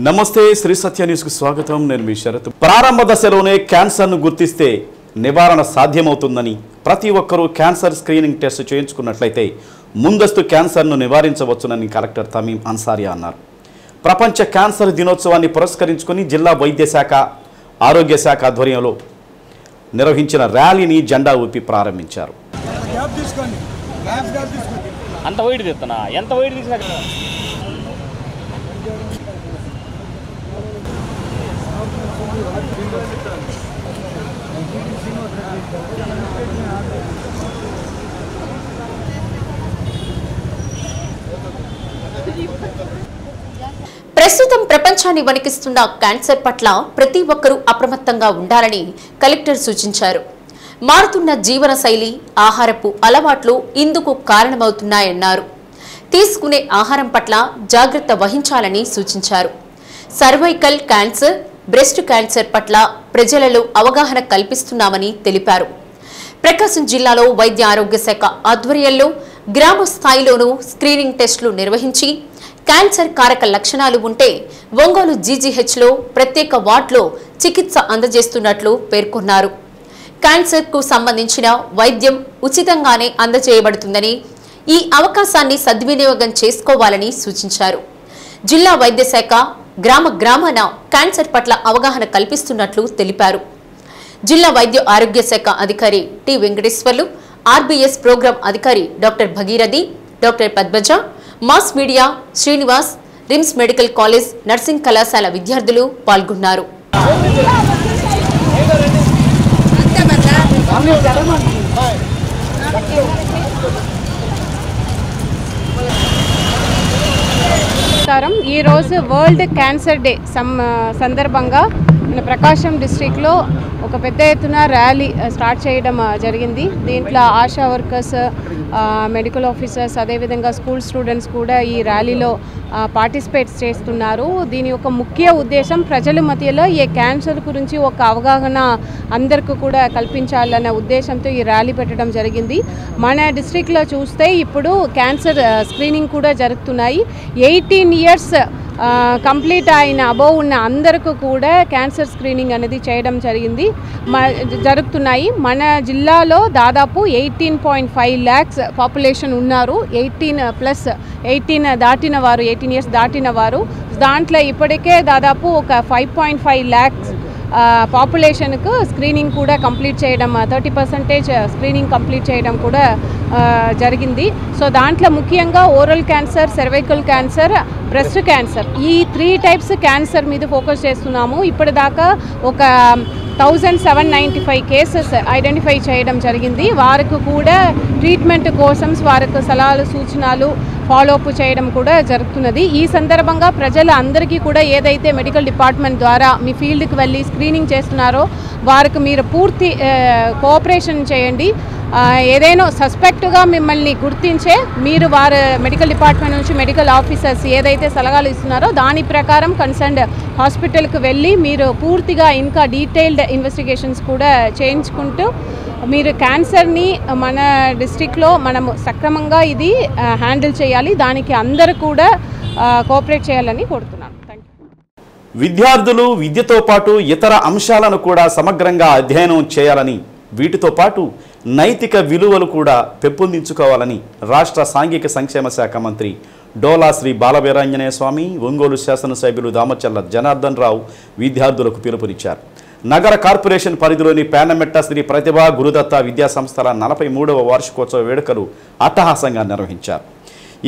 నమస్తే శ్రీ సత్య న్యూస్ కు స్వాగతం. నేను మీ శరత్. ప్రారంభ దశలోనే క్యాన్సర్ను గుర్తిస్తే నివారణ సాధ్యమవుతుందని, ప్రతి ఒక్కరూ క్యాన్సర్ స్క్రీనింగ్ టెస్ట్ చేయించుకున్నట్లయితే ముందస్తు క్యాన్సర్ను నివారించవచ్చునని కలెక్టర్ తమీం అన్సారియా అన్నారు. ప్రపంచ క్యాన్సర్ దినోత్సవాన్ని పురస్కరించుకుని జిల్లా వైద్య శాఖ, ఆరోగ్య శాఖ ఆధ్వర్యంలో నిర్వహించిన ర్యాలీని జెండా ఊపి ప్రారంభించారు. ప్రస్తుతం ప్రపంచాన్ని వణికిస్తున్న క్యాన్సర్ పట్ల ప్రతి ఒక్కరూ అప్రమత్తంగా ఉండాలని కలెక్టర్ సూచించారు. మారుతున్న జీవనశైలి, ఆహారపు అలవాట్లు ఇందుకు కారణమవుతున్నాయన్నారు. తీసుకునే ఆహారం పట్ల జాగ్రత్త వహించాలని సూచించారు. సర్వైకల్ క్యాన్సర్, బ్రెస్ట్ క్యాన్సర్ పట్ల ప్రజలలో అవగాహన కల్పిస్తున్నామని తెలిపారు. ప్రకాశం జిల్లాలో వైద్య ఆరోగ్య శాఖ ఆధ్వర్యంలో గ్రామ స్థాయిలోనూ స్క్రీనింగ్ టెస్టులు నిర్వహించి క్యాన్సర్ కారక లక్షణాలు ఉంటే ఒంగోలు జీజీహెచ్లో ప్రత్యేక వార్డులో చికిత్స అందజేస్తున్నట్లు పేర్కొన్నారు. క్యాన్సర్కు సంబంధించిన వైద్యం ఉచితంగానే అందజేయబడుతుందని, ఈ అవకాశాన్ని సద్వినియోగం చేసుకోవాలని సూచించారు. జిల్లా వైద్య శాఖ గ్రామాన క్యాన్సర్ పట్ల అవగాహన కల్పిస్తున్నట్లు తెలిపారు. జిల్లా వైద్య ఆరోగ్య శాఖ అధికారి టి వెంకటేశ్వర్లు, ఆర్బీఎస్ ప్రోగ్రాం అధికారి doctor Bhagirathi, doctor Padmaja, mass media Srinivas, RIMS medical college nursing కళాశాల విద్యార్థులు పాల్గొన్నారు. ఈ రోజు వరల్డ్ క్యాన్సర్ డే సందర్భంగా మన ప్రకాశం డిస్ట్రిక్ట్లో ఒక పెద్ద ఎత్తున ర్యాలీ స్టార్ట్ చేయడం జరిగింది. దీంట్లో ఆశా వర్కర్స్, మెడికల్ ఆఫీసర్స్, అదేవిధంగా స్కూల్ స్టూడెంట్స్ కూడా ఈ ర్యాలీలో పార్టిసిపేట్ చేస్తున్నారు. దీని యొక్క ముఖ్య ఉద్దేశం ప్రజల మధ్యలో ఈ క్యాన్సర్ గురించి ఒక అవగాహన అందరికీ కూడా కల్పించాలన్న ఉద్దేశంతో ఈ ర్యాలీ పెట్టడం జరిగింది. మన డిస్ట్రిక్ట్లో చూస్తే ఇప్పుడు క్యాన్సర్ స్క్రీనింగ్ కూడా జరుగుతున్నాయి. 18 years కంప్లీట్ అయిన అబోవ్ ఉన్న అందరికీ కూడా క్యాన్సర్ స్క్రీనింగ్ అనేది చేయడం జరుగుతున్నాయి. మన జిల్లాలో దాదాపు 18.5 lakhs పాపులేషన్ ఉన్నారు. 18 దాటిన వారు, 18 years దాటిన వారు. దాంట్లో ఇప్పటికే దాదాపు ఒక 5.5 lakhs పాపులేషన్కు స్క్రీనింగ్ కూడా కంప్లీట్ చేయడం, 30% స్క్రీనింగ్ కంప్లీట్ చేయడం కూడా జరిగింది. సో దాంట్లో ముఖ్యంగా oral cancer, cervical cancer, breast cancer, ఈ 3 types క్యాన్సర్ మీద ఫోకస్ చేస్తున్నాము. ఇప్పటిదాకా ఒక 1795 కేసెస్ ఐడెంటిఫై చేయడం జరిగింది. వారికి కూడా ట్రీట్మెంట్ కోసం వారికి సలహాలు, సూచనలు, ఫాలోఅప్ చేయడం కూడా జరుగుతున్నది. ఈ సందర్భంగా ప్రజల అందరికీ కూడా ఏదైతే మెడికల్ డిపార్ట్మెంట్ ద్వారా మీ ఫీల్డ్కి వెళ్ళి స్క్రీనింగ్ చేస్తున్నారో వారికి మీరు పూర్తి కోఆపరేషన్ చేయండి. ఏదైనా సస్పెక్ట్గా మిమ్మల్ని గుర్తించే మీరు వారి మెడికల్ డిపార్ట్మెంట్ నుంచి మెడికల్ ఆఫీసర్స్ ఏదైతే సలహాలు ఇస్తున్నారో దాని ప్రకారం కన్సర్న్డ్ హాస్పిటల్కి వెళ్ళి మీరు పూర్తిగా ఇంకా డీటెయిల్డ్ ఇన్వెస్టిగేషన్స్ కూడా చేయించుకుంటూ మీరు క్యాన్సర్ని మన డిస్ట్రిక్ట్లో మనము సక్రమంగా ఇది హ్యాండిల్ చేయాలి. దానికి అందరూ కూడా కోఆపరేట్ చేయాలని కోరుతున్నాను. Thank you. విద్యార్థులు విద్యతో పాటు ఇతర అంశాలను కూడా సమగ్రంగా అధ్యయనం చేయాలని, వీటితో పాటు నైతిక విలువలు కూడా పెంపొందించుకోవాలని రాష్ట్ర సాంఘిక సంక్షేమ శాఖ మంత్రి డోలా శ్రీ బాలవీరాంజనేయ స్వామి, ఒంగోలు శాసనసభ్యులు దామచర్ల జనార్దన్ రావు విద్యార్థులకు పిలుపునిచ్చారు. నగర కార్పొరేషన్ పరిధిలోని పేనమెట్ట శ్రీ ప్రతిభా గురుదత్త విద్యాసంస్థల 43వ వార్షికోత్సవ వేడుకలు అట్టహాసంగా నిర్వహించారు.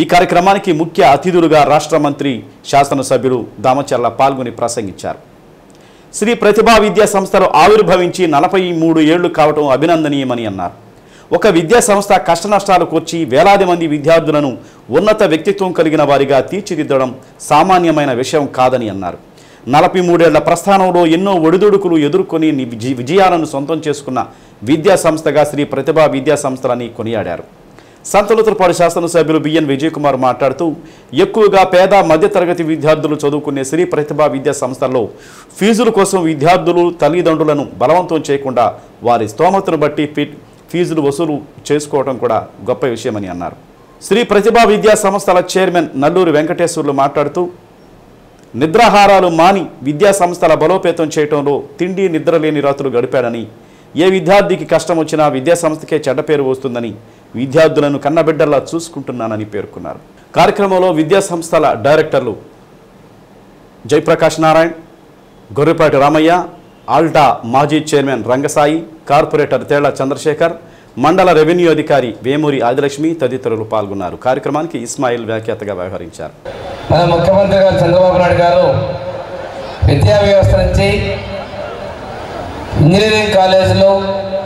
ఈ కార్యక్రమానికి ముఖ్య అతిథులుగా రాష్ట్ర మంత్రి, శాసనసభ్యులు దామచర్ల పాల్గొని ప్రసంగించారు. శ్రీ ప్రతిభా విద్యా సంస్థలు ఆవిర్భవించి 43 ఏళ్లు కావటం అభినందనీయమని అన్నారు. ఒక విద్యా సంస్థ కష్టనష్టాలు కూర్చి వేలాది మంది విద్యార్థులను ఉన్నత వ్యక్తిత్వం కలిగిన వారిగా తీర్చిదిద్దడం సామాన్యమైన విషయం కాదని అన్నారు. 43 ఏళ్ల ప్రస్థానంలో ఎన్నో ఒడిదుడుకులు ఎదుర్కొని విజయాలను సొంతం చేసుకున్న విద్యా సంస్థగా శ్రీ ప్రతిభా విద్యా సంస్థలని కొనియాడారు. సంతలూతలపాడు శాసనసభ్యులు బిఎన్ విజయ్ కుమార్ మాట్లాడుతూ, ఎక్కువగా పేద మధ్యతరగతి విద్యార్థులు చదువుకునే శ్రీ ప్రతిభా విద్యా సంస్థల్లో ఫీజుల కోసం విద్యార్థులు తల్లిదండ్రులను బలవంతం చేయకుండా వారి స్తోమతను బట్టి ఫీజులు వసూలు చేసుకోవడం కూడా గొప్ప విషయమని అన్నారు. శ్రీ ప్రతిభా విద్యా సంస్థల చైర్మన్ నల్లూరి వెంకటేశ్వర్లు మాట్లాడుతూ, నిద్రాహారాలు మాని విద్యా సంస్థల బలోపేతం చేయడంలో తిండి నిద్ర లేని రాత్రులు గడిపాడని, ఏ విద్యార్థికి కష్టం వచ్చినా విద్యా సంస్థకే చెడ్డ పేరు వస్తుందని, విద్యార్థులను కన్నబిడ్డల్లా చూసుకుంటున్నానని పేర్కొన్నారు. కార్యక్రమంలో విద్యా సంస్థల డైరెక్టర్లు జయప్రకాష్ నారాయణ్, గొర్రెపాటి రామయ్య, ఆల్టా మాజీ చైర్మన్ రంగసాయి, కార్పొరేటర్ తేళ్ల చంద్రశేఖర్, మండల రెవెన్యూ అధికారి వేమూరి ఆదిలక్ష్మి తదితరులు పాల్గొన్నారు. కార్యక్రమానికి ఇస్మాయిల్ వ్యాఖ్యాతగా వ్యవహరించారు. మన ముఖ్యమంత్రి గారు చంద్రబాబు నాయుడు గారు విద్యా వ్యవస్థ నుంచి ఇంజనీరింగ్ కాలేజీలు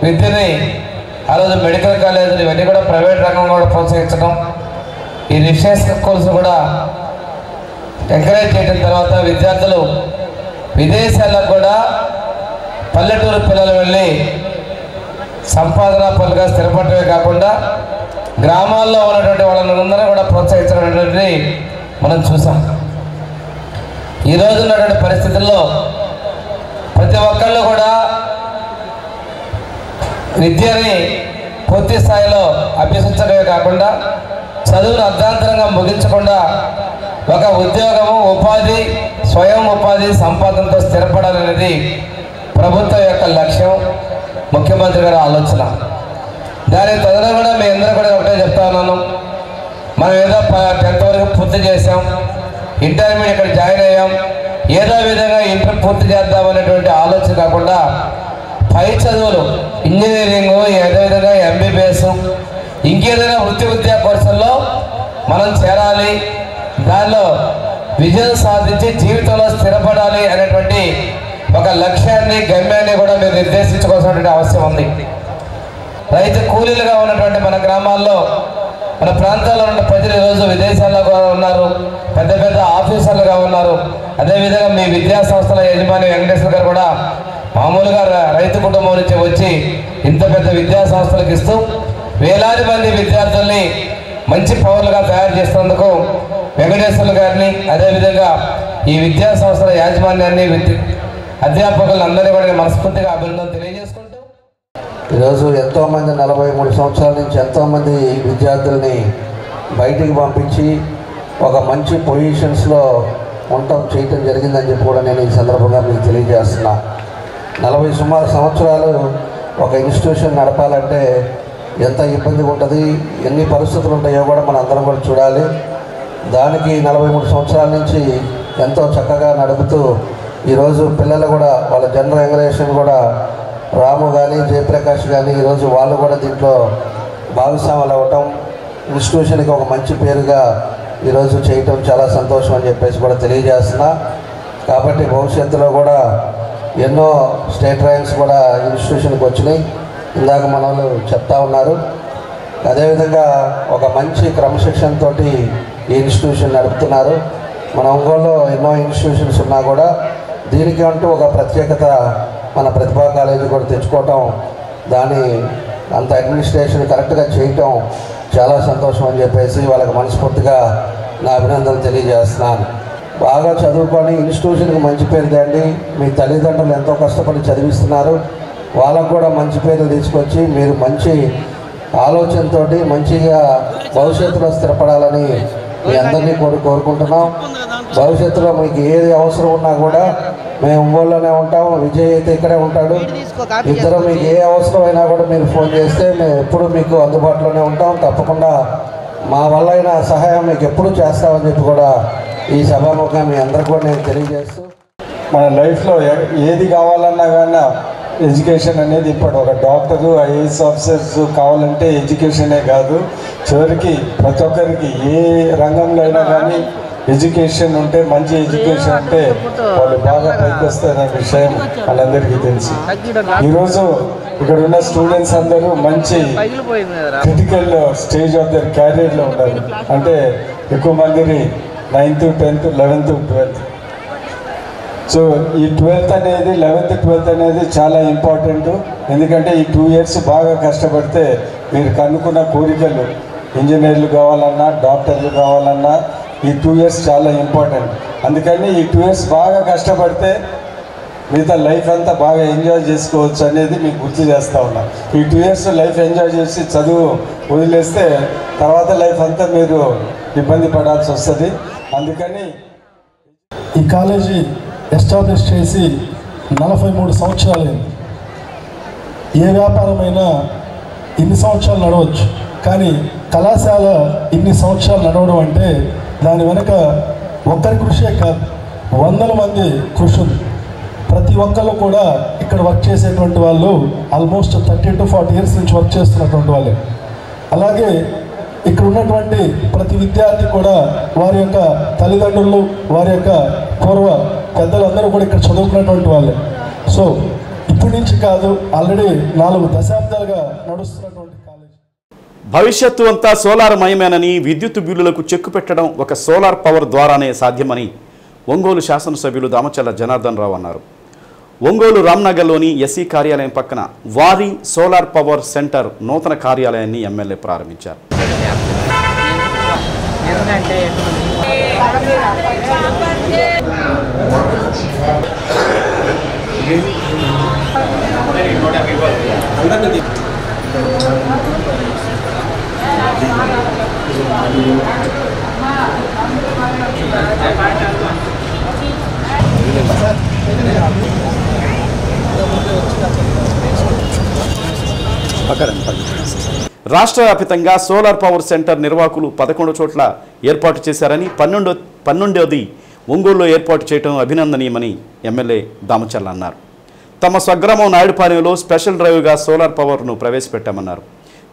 విద్యని ఆ రోజు మెడికల్ కాలేజీలు ఇవన్నీ కూడా ప్రైవేట్ రంగంలో కూడా ప్రోత్సహించడం, ఈ రిసెర్చ్ స్కూల్స్ కూడా ఎంకరేజ్ చేయడం తర్వాత విద్యార్థులు విదేశాలకు కూడా పల్లెటూరు పిల్లలు వెళ్ళి సంపాదన పనులుగా స్థిరపడమే కాకుండా గ్రామాల్లో ఉన్నటువంటి వాళ్ళందరూ కూడా ప్రోత్సహించడం అనేటువంటిది మనం చూసాం. ఈరోజు ఉన్నటువంటి పరిస్థితుల్లో ప్రతి ఒక్కళ్ళు కూడా విద్యని పూర్తి స్థాయిలో అభ్యసించడమే కాకుండా చదువును అర్ధాంతరంగా ముగించకుండా ఒక ఉద్యోగము, ఉపాధి, స్వయం ఉపాధి సంపాదనతో స్థిరపడాలనేది ప్రభుత్వం యొక్క లక్ష్యం, ముఖ్యమంత్రి గారి ఆలోచన. దానికి తదన కూడా మీ అందరూ కూడా ఒకటే చెప్తా ఉన్నాను, మనం ఏదో 10th వరకు పూర్తి చేసాం, ఇంటర్మీడియట్ ఇక్కడ జాయిన్ అయ్యాం, ఏదో విధంగా ఇంటర్ పూర్తి చేద్దాం అనేటువంటి ఆలోచన కాకుండా పై చదువులు ఇంజనీరింగు, అదేవిధంగా ఎంబీబీఎస్, ఇంకేదైనా వృత్తి విద్యా కోర్సుల్లో మనం చేరాలి, దానిలో విజయం సాధించి జీవితంలో స్థిరపడాలి అనేటువంటి ఒక లక్ష్యాన్ని, గమ్యాన్ని కూడా మీరు నిర్దేశించుకోవాల్సినటువంటి అవసరం ఉంది. రైతు కూలీలుగా ఉన్నటువంటి మన గ్రామాల్లో, మన ప్రాంతాల్లో ఉన్న ప్రజలు ఈరోజు విదేశాల్లో ఉన్నారు, పెద్ద పెద్ద ఆఫీసర్లుగా ఉన్నారు. అదేవిధంగా మీ విద్యా సంస్థల యజమాని వెంకటేశ్వర గారు కూడా మామూలుగా రైతు కుటుంబం నుంచి వచ్చి ఇంత పెద్ద విద్యా సంస్థలకు ఇస్తూ వేలాది మంది విద్యార్థుల్ని మంచి పౌరులుగా తయారు చేస్తున్నందుకు వెంకటేశ్వర్లు గారిని, అదేవిధంగా ఈ విద్యా సంస్థల యాజమాన్యాన్ని, అధ్యాపకులందరినీ కూడా మనస్ఫూర్తిగా అభినందన తెలియజేసుకుంటూ, ఈరోజు ఎంతోమంది 43 సంవత్సరాల నుంచి ఎంతోమంది విద్యార్థుల్ని బయటికి పంపించి ఒక మంచి పొజిషన్స్లో చేయటం జరిగిందని చెప్పి కూడా నేను ఈ సందర్భంగా మీకు తెలియజేస్తున్నా. 40 సంవత్సరాలు ఒక ఇన్స్టిట్యూషన్ నడపాలంటే ఎంత ఇబ్బంది ఉంటుంది, ఎన్ని పరిస్థితులు ఉంటాయో కూడా మనం అందరం కూడా చూడాలి. దానికి 43 సంవత్సరాల నుంచి ఎంతో చక్కగా నడుపుతూ ఈరోజు పిల్లలు కూడా వాళ్ళ జనరేషన్ కూడా రాము కానీ జయప్రకాష్ కానీ ఈరోజు వాళ్ళు కూడా దీంట్లో భాగస్వాములు అవ్వటం, ఇన్స్టిట్యూషన్కి ఒక మంచి పేరుగా ఈరోజు చేయటం చాలా సంతోషం అని చెప్పేసి కూడా తెలియజేస్తున్నా. కాబట్టి భవిష్యత్తులో కూడా ఎన్నో స్టేట్ ర్యాంక్స్ కూడా ఇన్స్టిట్యూషన్కి వచ్చినాయి, ఇందాక మన వాళ్ళు చెప్తా ఉన్నారు. అదేవిధంగా ఒక మంచి క్రమశిక్షణతో ఈ ఇన్స్టిట్యూషన్ నడుపుతున్నారు. మన ఒంగోలులో ఎన్నో ఇన్స్టిట్యూషన్స్ ఉన్నా కూడా దీనికి అంటూ ఒక ప్రత్యేకత మన ప్రతిభా కాలేజీ కూడా తెచ్చుకోవటం, దాని అంత అడ్మినిస్ట్రేషన్ కరెక్ట్గా చేయటం చాలా సంతోషం అని చెప్పేసి వాళ్ళకి మనస్ఫూర్తిగా నా అభినందనలు తెలియజేస్తున్నాను. బాగా చదువుకొని ఇన్స్టిట్యూషన్కి మంచి పేరు తేండి. మీ తల్లిదండ్రులు ఎంతో కష్టపడి చదివిస్తున్నారు, వాళ్ళకు కూడా మంచి పేరు తీసుకొచ్చి మీరు మంచి ఆలోచనతో మంచిగా భవిష్యత్తులో స్థిరపడాలని మీ అందరినీ కోరుకుంటున్నాం. భవిష్యత్తులో మీకు ఏది అవసరం ఉన్నా కూడా మేము ఒంగోలులోనే ఉంటాం, విజయ్ అయితే ఇక్కడే ఉంటాడు. ఇద్దరు మీకు ఏ అవసరమైనా కూడా మీరు ఫోన్ చేస్తే మేము ఎప్పుడు మీకు అందుబాటులోనే ఉంటాం. తప్పకుండా మా వల్ల అయిన సహాయం మీకు ఎప్పుడు చేస్తామని చెప్పి కూడా ఈ సభాముఖంగా మీ అందరికీ కూడా నేను తెలియజేస్తూ, మన లైఫ్లో ఏది కావాలన్నా కానీ ఎడ్యుకేషన్ అనేది ఇప్పుడు ఒక డాక్టరు, ఐఏఎస్ ఆఫీసర్స్ కావాలంటే ఎడ్యుకేషనే కాదు, చివరికి ప్రతి ఒక్కరికి ఏ రంగంలో అయినా కానీ ఎడ్యుకేషన్ ఉంటే, మంచి ఎడ్యుకేషన్ ఉంటే వాళ్ళు బాగా పైకి వస్తారనే విషయం వాళ్ళందరికీ తెలుసు. ఈరోజు ఇక్కడ ఉన్న స్టూడెంట్స్ అందరూ మంచి క్రిటికల్ స్టేజ్ ఆఫ్ దర్ క్యారియర్లో ఉన్నారు. అంటే ఎక్కువ మంది 9th, 10th, 11th, 12th. So ఈ 12th అనేది 11th, 12th అనేది చాలా ఇంపార్టెంట్. ఎందుకంటే ఈ 2 years బాగా కష్టపడితే మీరు కనుక్కున్న కోరికలు, ఇంజనీర్లు కావాలన్నా, డాక్టర్లు కావాలన్నా ఈ 2 years చాలా ఇంపార్టెంట్. అందుకని ఈ 2 years బాగా కష్టపడితే మిగతా లైఫ్ అంతా బాగా ఎంజాయ్ చేసుకోవచ్చు అనేది మీకు గుర్తు చేస్తూ ఉన్నా. ఈ 2 years లైఫ్ ఎంజాయ్ చేసి చదువు వదిలేస్తే తర్వాత లైఫ్ అంతా మీరు ఇబ్బంది పడాల్సి వస్తుంది. అందుకని ఈ కాలేజీ ఎస్టాబ్లిష్ చేసి 43 సంవత్సరాలైంది. ఏ వ్యాపారమైనా ఇన్ని సంవత్సరాలు నడవచ్చు, కానీ కళాశాల ఇన్ని సంవత్సరాలు నడవడం అంటే దాని వెనక ఒక్కరి కృషే కాదు, వందల మంది కృషి ఉంది. ప్రతి ఒక్కళ్ళు కూడా ఇక్కడ వర్క్ చేసేటువంటి వాళ్ళు ఆల్మోస్ట్ 30 to 40 years నుంచి వర్క్ చేస్తున్నటువంటి వాళ్ళే. అలాగే ఇక్కడ ఉన్నటువంటి ప్రతి విద్యార్థి కూడా వారి యొక్క తల్లిదండ్రులు, వారి యొక్క పూర్వ పెద్దలందరూ కూడా ఇక్కడ చదువుకున్నటువంటి వాళ్ళే. సో ఇప్పటి నుంచి కాదు, ఆల్రెడీ 4 దశాబ్దాలుగా నడుస్తున్నటువంటి కాలేజ్. భవిష్యత్తు అంతా సోలార్ మయమేనని, విద్యుత్ బిల్లులకు చెక్కు పెట్టడం ఒక సోలార్ పవర్ ద్వారానే సాధ్యమని ఒంగోలు శాసనసభ్యులు దామచర్ల జనార్దన్ రావు అన్నారు. ఒంగోలు రామ్నగర్లోని ఎస్సీ కార్యాలయం పక్కన వారి సోలార్ పవర్ సెంటర్ నూతన కార్యాలయాన్ని ఎమ్మెల్యే ప్రారంభించారు. రాష్ట్ర వ్యాప్తంగా సోలార్ పవర్ సెంటర్ నిర్వాహకులు 11 చోట్ల ఏర్పాటు చేశారని, 12ది ఒంగోలులో ఏర్పాటు చేయడం అభినందనీయమని ఎమ్మెల్యే దామచర్ల అన్నారు. తమ స్వగ్రామం నాయుడుపాలెంలో స్పెషల్ డ్రైవ్గా సోలార్ పవర్ను ప్రవేశపెట్టామన్నారు.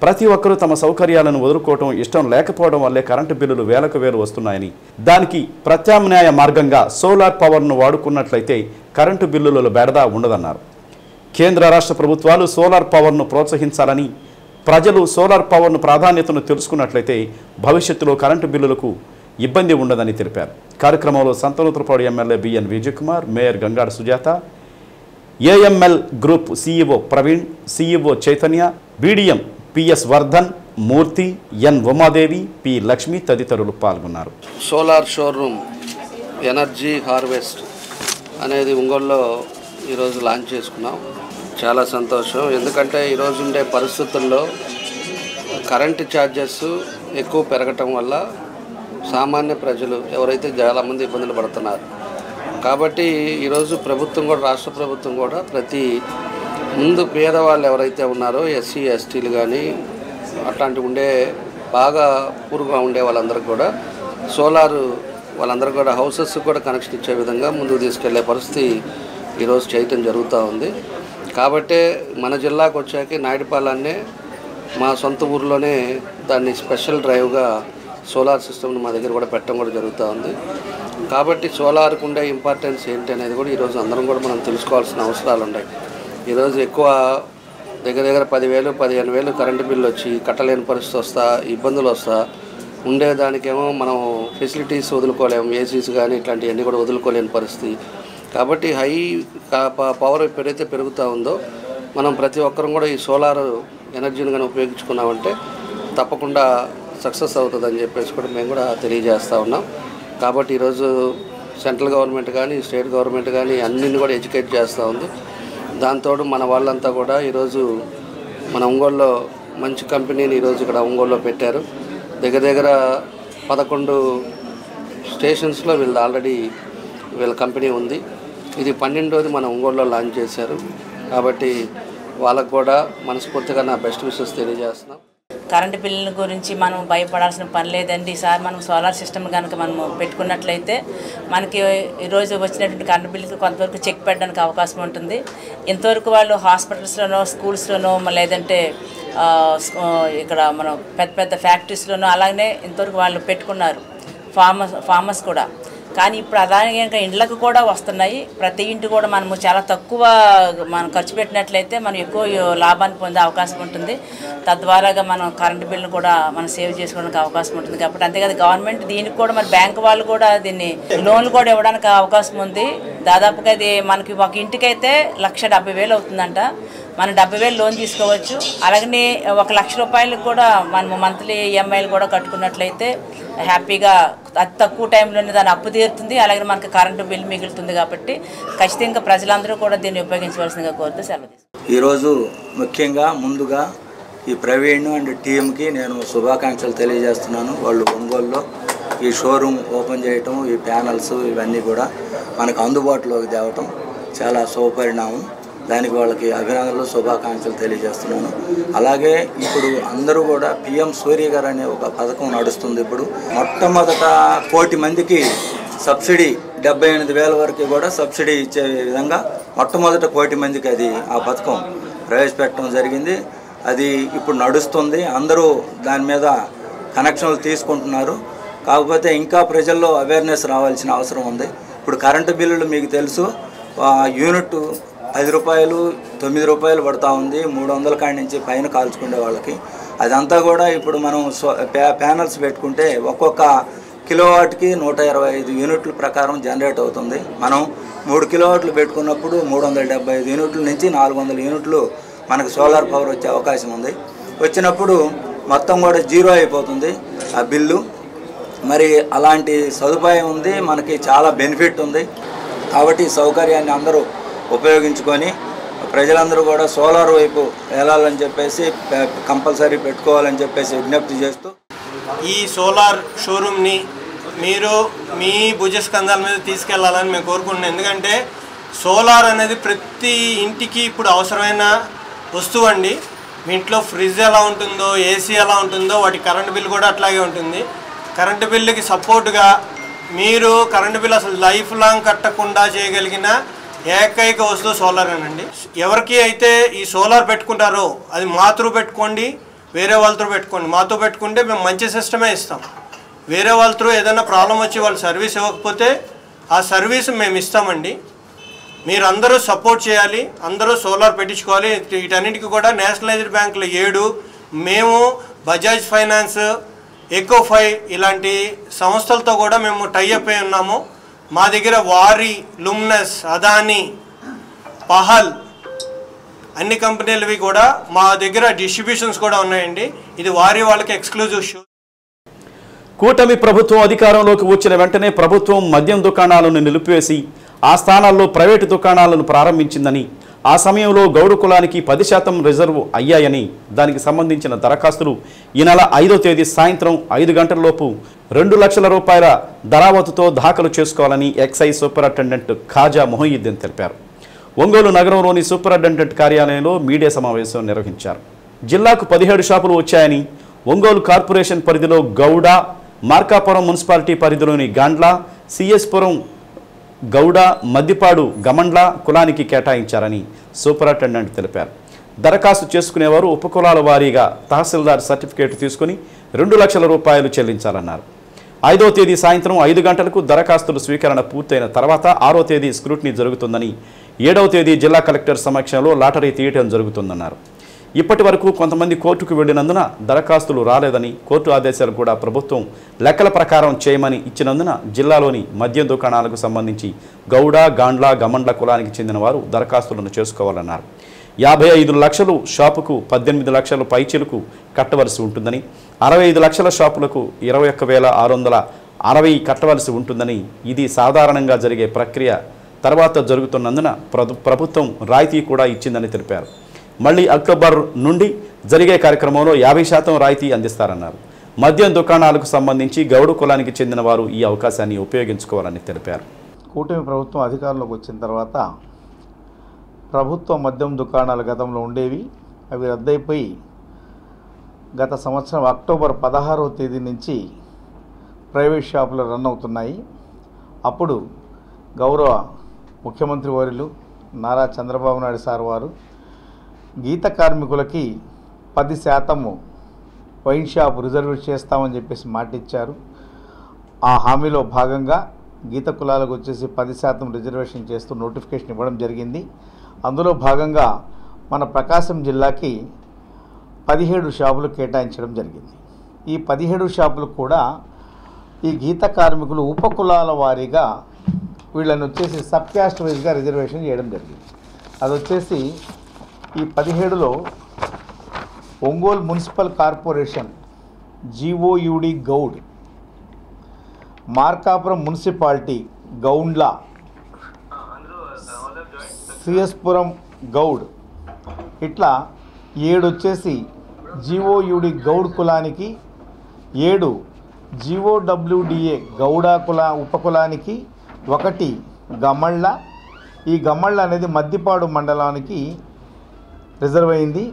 ప్రతి ఒక్కరూ తమ సౌకర్యాలను వదులుకోవడం ఇష్టం లేకపోవడం వల్లే కరెంటు బిల్లులు వేలకు వేలు వస్తున్నాయని, దానికి ప్రత్యామ్నాయ మార్గంగా సోలార్ పవర్ను వాడుకున్నట్లయితే కరెంటు బిల్లులలో బెడద ఉండదన్నారు. కేంద్ర రాష్ట్ర ప్రభుత్వాలు సోలార్ పవర్ను ప్రోత్సహించాలని, ప్రజలు సోలార్ పవర్ను ప్రాధాన్యతను తెలుసుకున్నట్లయితే భవిష్యత్తులో కరెంటు బిల్లులకు ఇబ్బంది ఉండదని తెలిపారు. కార్యక్రమంలో Santhanuthalapadu MLA BN Vijayakumar, mayor Gangada Sujatha, AML group CEO Praveen, CEO Chaitanya, BDM PS Vardhan, Murthy, N Umadevi, P Lakshmi తదితరులు పాల్గొన్నారు. సోలార్ షోరూమ్ ఎనర్జీ హార్వెస్ట్ అనేది ఒంగోలులో ఈరోజు లాంచ్ చేసుకున్నాం. చాలా సంతోషం, ఎందుకంటే ఈరోజు ఉండే పరిస్థితుల్లో కరెంటు ఛార్జెస్ ఎక్కువ పెరగటం వల్ల సామాన్య ప్రజలు ఎవరైతే చాలామంది ఇబ్బందులు పడుతున్నారు. కాబట్టి ఈరోజు ప్రభుత్వం కూడా, రాష్ట్ర ప్రభుత్వం కూడా ప్రతి ముందు పేదవాళ్ళు ఎవరైతే ఉన్నారో ఎస్సీ ఎస్టీలు కానీ అట్లాంటి ఉండే బాగా పూర్గా ఉండే వాళ్ళందరికీ కూడా సోలారు వాళ్ళందరూ కూడా హౌసెస్ కూడా కనెక్షన్ ఇచ్చే విధంగా ముందుకు తీసుకెళ్లే పరిస్థితి ఈరోజు చేయటం జరుగుతూ ఉంది. కాబట్టి మన జిల్లాకు వచ్చాక నాయుడుపాలెంనే మా సొంత ఊర్లోనే దాన్ని స్పెషల్ డ్రైవ్గా సోలార్ సిస్టమ్ని మా దగ్గర కూడా పెట్టడం కూడా జరుగుతూ ఉంది. కాబట్టి సోలార్కు ఉండే ఇంపార్టెన్స్ ఏంటి అనేది కూడా ఈరోజు అందరం కూడా మనం తెలుసుకోవాల్సిన అవసరాలు ఉన్నాయి. ఈరోజు ఎక్కువ దగ్గర 10,000 15,000 కరెంటు బిల్లు వచ్చి కట్టలేని పరిస్థితి వస్తా, ఇబ్బందులు వస్తా ఉండేదానికేమో మనం ఫెసిలిటీస్ వదులుకోలేము, ఏసీస్ కానీ ఇట్లాంటివన్నీ కూడా వదులుకోలేని పరిస్థితి. కాబట్టి హై పవర్ ఎప్పుడైతే పెరుగుతూ ఉందో మనం ప్రతి ఒక్కరం కూడా ఈ సోలార్ ఎనర్జీని కానీ ఉపయోగించుకున్నామంటే తప్పకుండా సక్సెస్ అవుతుందని చెప్పేసి కూడా మేము కూడా తెలియజేస్తూ ఉన్నాం. కాబట్టి ఈరోజు సెంట్రల్ గవర్నమెంట్ కానీ స్టేట్ గవర్నమెంట్ కానీ అన్నింటిని కూడా ఎడ్యుకేట్ చేస్తూ ఉంది. దాంతో మన వాళ్ళంతా కూడా ఈరోజు మన ఒంగోలులో మంచి కంపెనీని ఈరోజు ఇక్కడ ఒంగోలులో పెట్టారు. దగ్గర 11 స్టేషన్స్లో వీళ్ళ కంపెనీ ఉంది. ఇది 12వది మన ఒంగోలులో లాంచ్ చేశారు. కాబట్టి వాళ్ళకు కూడా మనస్ఫూర్తిగా నా బెస్ట్ విషెస్ తెలియజేస్తున్నాం. కరెంటు బిల్లుల గురించి మనం భయపడాల్సిన పని లేదండి. ఈసారి మనం సోలార్ సిస్టమ్ కనుక మనం పెట్టుకున్నట్లయితే మనకి ఈరోజు వచ్చినటువంటి కరెంటు బిల్లుకి కొంతవరకు చెక్ పెట్టడానికి అవకాశం ఉంటుంది. ఇంతవరకు వాళ్ళు హాస్పిటల్స్లోనో స్కూల్స్లోనో లేదంటే ఇక్కడ మనం పెద్ద ఫ్యాక్టరీస్లోనో అలాగనే ఇంతవరకు వాళ్ళు పెట్టుకున్నారు, ఫార్మర్స్ కూడా. కానీ ఇప్పుడు అలాగే ఇంకా ఇండ్లకు కూడా వస్తున్నాయి. ప్రతి ఇంటి కూడా మనము చాలా తక్కువ మనం ఖర్చు పెట్టినట్లయితే మనం ఎక్కువ లాభాన్ని పొందే అవకాశం ఉంటుంది. తద్వారాగా మనం కరెంటు బిల్లును కూడా మనం సేవ్ చేసుకోవడానికి అవకాశం ఉంటుంది. కాబట్టి అంతేకాదు గవర్నమెంట్ దీనికి కూడా మరి బ్యాంకు వాళ్ళు కూడా దీన్ని లోన్లు కూడా ఇవ్వడానికి అవకాశం ఉంది. దాదాపుగా అది మనకి ఒక ఇంటికైతే 1,70,000 అవుతుందంట. మనం 70,000 లోన్ తీసుకోవచ్చు. అలాగనే 1,00,000 రూపాయలకు కూడా మనం మంత్లీ ఈఎంఐలు కూడా కట్టుకున్నట్లయితే హ్యాపీగా అతి తక్కువ టైంలోనే దాని అప్పు తీరుతుంది. అలాగే మనకి కరెంటు బిల్ మిగులుతుంది. కాబట్టి ఖచ్చితంగా ప్రజలందరూ కూడా దీన్ని ఉపయోగించవలసిందిగా కోరుతూ సెలవు తీసుకుంటాను. ఈరోజు ముఖ్యంగా ముందుగా ఈ ప్రవీణ్ అండ్ టీంకి నేను శుభాకాంక్షలు తెలియజేస్తున్నాను. వాళ్ళు ఒంగోలులో ఈ షోరూమ్ ఓపెన్ చేయటం, ఈ ప్యానల్స్ ఇవన్నీ కూడా మనకు అందుబాటులోకి తేవటం చాలా శుభపరిణామం. దానికి వాళ్ళకి అభినందనలు, శుభాకాంక్షలు తెలియజేస్తున్నాను. అలాగే ఇప్పుడు అందరూ కూడా పిఎం సూర్య గారు అనే ఒక పథకం నడుస్తుంది. ఇప్పుడు మొట్టమొదట 1 కోటి మందికి సబ్సిడీ 78,000 వరకు కూడా సబ్సిడీ ఇచ్చే విధంగా మొట్టమొదట 1 కోటి మందికి అది ఆ పథకం ప్రవేశపెట్టడం జరిగింది. అది ఇప్పుడు నడుస్తుంది. అందరూ దాని మీద కనెక్షన్లు తీసుకుంటున్నారు. కాకపోతే ఇంకా ప్రజల్లో అవేర్నెస్ రావాల్సిన అవసరం ఉంది. ఇప్పుడు కరెంటు బిల్లులు మీకు తెలుసు, యూనిట్ 10 రూపాయలు 9 రూపాయలు పడుతూ ఉంది. 300 కాడి నుంచి పైన కాల్చుకునే వాళ్ళకి అదంతా కూడా ఇప్పుడు మనం ప్యానల్స్ పెట్టుకుంటే ఒక్కొక్క కిలోవాట్కి 125 యూనిట్ల ప్రకారం జనరేట్ అవుతుంది. మనం 3 కిలోవాట్లు పెట్టుకున్నప్పుడు 375 యూనిట్ల నుంచి 400 యూనిట్లు మనకు సోలార్ పవర్ వచ్చే అవకాశం ఉంది. వచ్చినప్పుడు మొత్తం కూడా జీరో అయిపోతుంది ఆ బిల్లు. మరి అలాంటి సదుపాయం ఉంది, మనకి చాలా బెనిఫిట్ ఉంది. కాబట్టి ఈ సౌకర్యాన్ని అందరూ ఉపయోగించుకొని ప్రజలందరూ కూడా సోలార్ వైపు వెళ్ళాలని చెప్పేసి కంపల్సరీ పెట్టుకోవాలని చెప్పేసి విజ్ఞప్తి చేస్తూ ఈ సోలార్ షోరూమ్ని మీరు మీ భుజస్కంధాల మీద తీసుకెళ్లాలని మేము కోరుకుంటున్నాం. ఎందుకంటే సోలార్ అనేది ప్రతి ఇంటికి ఇప్పుడు అవసరమైన వస్తువు అండి. మీ ఇంట్లో ఫ్రిడ్జ్ ఎలా ఉంటుందో, ఏసీ ఎలా ఉంటుందో, వాటి కరెంటు బిల్ కూడా అట్లాగే ఉంటుంది. కరెంటు బిల్లుకి సపోర్టుగా మీరు కరెంటు బిల్ అసలు లైఫ్ లాంగ్ కట్టకుండా చేయగలిగిన ఏకైక వస్తువు సోలారేనండి. ఎవరికి అయితే ఈ సోలార్ పెట్టుకుంటారో అది మాతో పెట్టుకోండి, వేరే వాళ్ళతో పెట్టుకోండి. మాతో పెట్టుకుంటే మేము మంచి సిస్టమే ఇస్తాం. వేరే వాళ్ళతో ఏదైనా ప్రాబ్లం వచ్చి వాళ్ళు సర్వీస్ ఇవ్వకపోతే ఆ సర్వీస్ మేము ఇస్తామండి. మీరు అందరూ సపోర్ట్ చేయాలి, అందరూ సోలార్ పెట్టించుకోవాలి. వీటన్నిటికీ కూడా నేషనలైజ్డ్ బ్యాంకులు 7, మేము బజాజ్ ఫైనాన్స్, ఎకోఫై ఇలాంటి సంస్థలతో కూడా మేము టైఅప్ అయి ఉన్నాము. మా దగ్గర వారి, లుమ్నస్, అదానీ, పహల్ అన్ని కంపెనీలవి కూడా మా దగ్గర డిస్ట్రిబ్యూషన్స్ కూడా ఉన్నాయండి. ఇది వారి వాళ్ళకి ఎక్స్క్లూజివ్ షో. కూటమి ప్రభుత్వం అధికారంలోకి వచ్చిన వెంటనే ప్రభుత్వం మద్యం దుకాణాలను నిలిపివేసి ఆ స్థానాల్లో ప్రైవేటు దుకాణాలను ప్రారంభించిందని, ఆ సమయంలో గౌడు కులానికి 10% రిజర్వ్ అయ్యాయని, దానికి సంబంధించిన దరఖాస్తులు ఈ నెల 5వ తేదీ సాయంత్రం 5 గంటలలోపు 2 లక్షల రూపాయల ధరావతుతో దాఖలు చేసుకోవాలని ఎక్సైజ్ సూపరింటెండెంట్ ఖాజా మొహీద్దీన్ తెలిపారు. ఒంగోలు నగరంలోని సూపరింటెండెంట్ కార్యాలయంలో మీడియా సమావేశం నిర్వహించారు. జిల్లాకు 17 షాపులు వచ్చాయని, ఒంగోలు కార్పొరేషన్ పరిధిలో గౌడ, మార్కాపురం మున్సిపాలిటీ పరిధిలోని గాండ్ల, సిఎస్పురం గౌడ, మద్దిపాడు గమండ్ల కులానికి కేటాయించారని సూపరింటెండెంట్ తెలిపారు. దరఖాస్తు చేసుకునేవారు ఉపకులాల వారీగా తహసీల్దార్ సర్టిఫికేట్ తీసుకుని 2 లక్షల రూపాయలు చెల్లించాలన్నారు. 5వ తేదీ సాయంత్రం 5 గంటలకు దరఖాస్తుల స్వీకరణ పూర్తయిన తర్వాత 6వ తేదీ స్క్రూటినీ జరుగుతుందని, 7వ తేదీ జిల్లా కలెక్టర్ సమక్షంలో లాటరీ తీయటం జరుగుతుందన్నారు. ఇప్పటి వరకు కొంతమంది కోర్టుకు వెళ్లినందున దరఖాస్తులు రాలేదని, కోర్టు ఆదేశాలు కూడా ప్రభుత్వం లెక్కల ప్రకారం చేయమని ఇచ్చినందున జిల్లాలోని మద్యం దుకాణాలకు సంబంధించి గౌడ, గాండ్ల, గమండ్ల కులానికి చెందిన వారు దరఖాస్తులను చేసుకోవాలన్నారు. 55 లక్షలు షాపుకు 18 లక్షల పైచిలకు కట్టవలసి ఉంటుందని, 65 లక్షల షాపులకు 21,660 కట్టవలసి ఉంటుందని, ఇది సాధారణంగా జరిగే ప్రక్రియ తర్వాత జరుగుతున్నందున ప్రభుత్వం రాయితీ కూడా ఇచ్చిందని తెలిపారు. మళ్లీ అక్టోబర్ నుండి జరిగే కార్యక్రమంలో 50% రాయితీ అందిస్తారన్నారు. మద్యం దుకాణాలకు సంబంధించి గౌడు కులానికి చెందిన వారు ఈ అవకాశాన్ని ఉపయోగించుకోవాలని తెలిపారు. కూటమి ప్రభుత్వం అధికారంలోకి వచ్చిన తర్వాత ప్రభుత్వ మద్యం దుకాణాలు గతంలో ఉండేవి, అవి రద్దయిపోయి గత సంవత్సరం అక్టోబర్ 16వ తేదీ నుంచి ప్రైవేట్ షాపులు రన్ అవుతున్నాయి. అప్పుడు గౌరవ ముఖ్యమంత్రి వర్యులు నారా చంద్రబాబు నాయుడు సార్ వారు గీత కార్మికులకి 10% వైన్ షాప్ రిజర్వ్ చేస్తామని చెప్పేసి మాట ఇచ్చారు. ఆ హామీలో భాగంగా గీత కులాలకు వచ్చేసి 10% రిజర్వేషన్ చేస్తూ నోటిఫికేషన్ ఇవ్వడం జరిగింది. అందులో భాగంగా మన ప్రకాశం జిల్లాకి 17 షాపులు కేటాయించడం జరిగింది. ఈ 17 షాపులు కూడా ఈ గీత కార్మికులు ఉపకులాల వారీగా వీళ్ళని వచ్చేసి సబ్ క్యాస్ట్ వైజ్గా రిజర్వేషన్ చేయడం జరిగింది. అది వచ్చేసి ఈ 17లో ఒంగోలు మున్సిపల్ కార్పొరేషన్ జీఓయుడి గౌడ్, మార్కాపురం మున్సిపాలిటీ గౌండ్ల, సిఎస్పురం గౌడ్, ఇట్లా 7 వచ్చేసి జీఓయుడి గౌడ్ కులానికి, 7 GOWDA గౌడ ఉపకులానికి 1 గమళ్ళ. ఈ గమళ్ళ అనేది మద్దిపాడు మండలానికి రిజర్వ్ అయింది.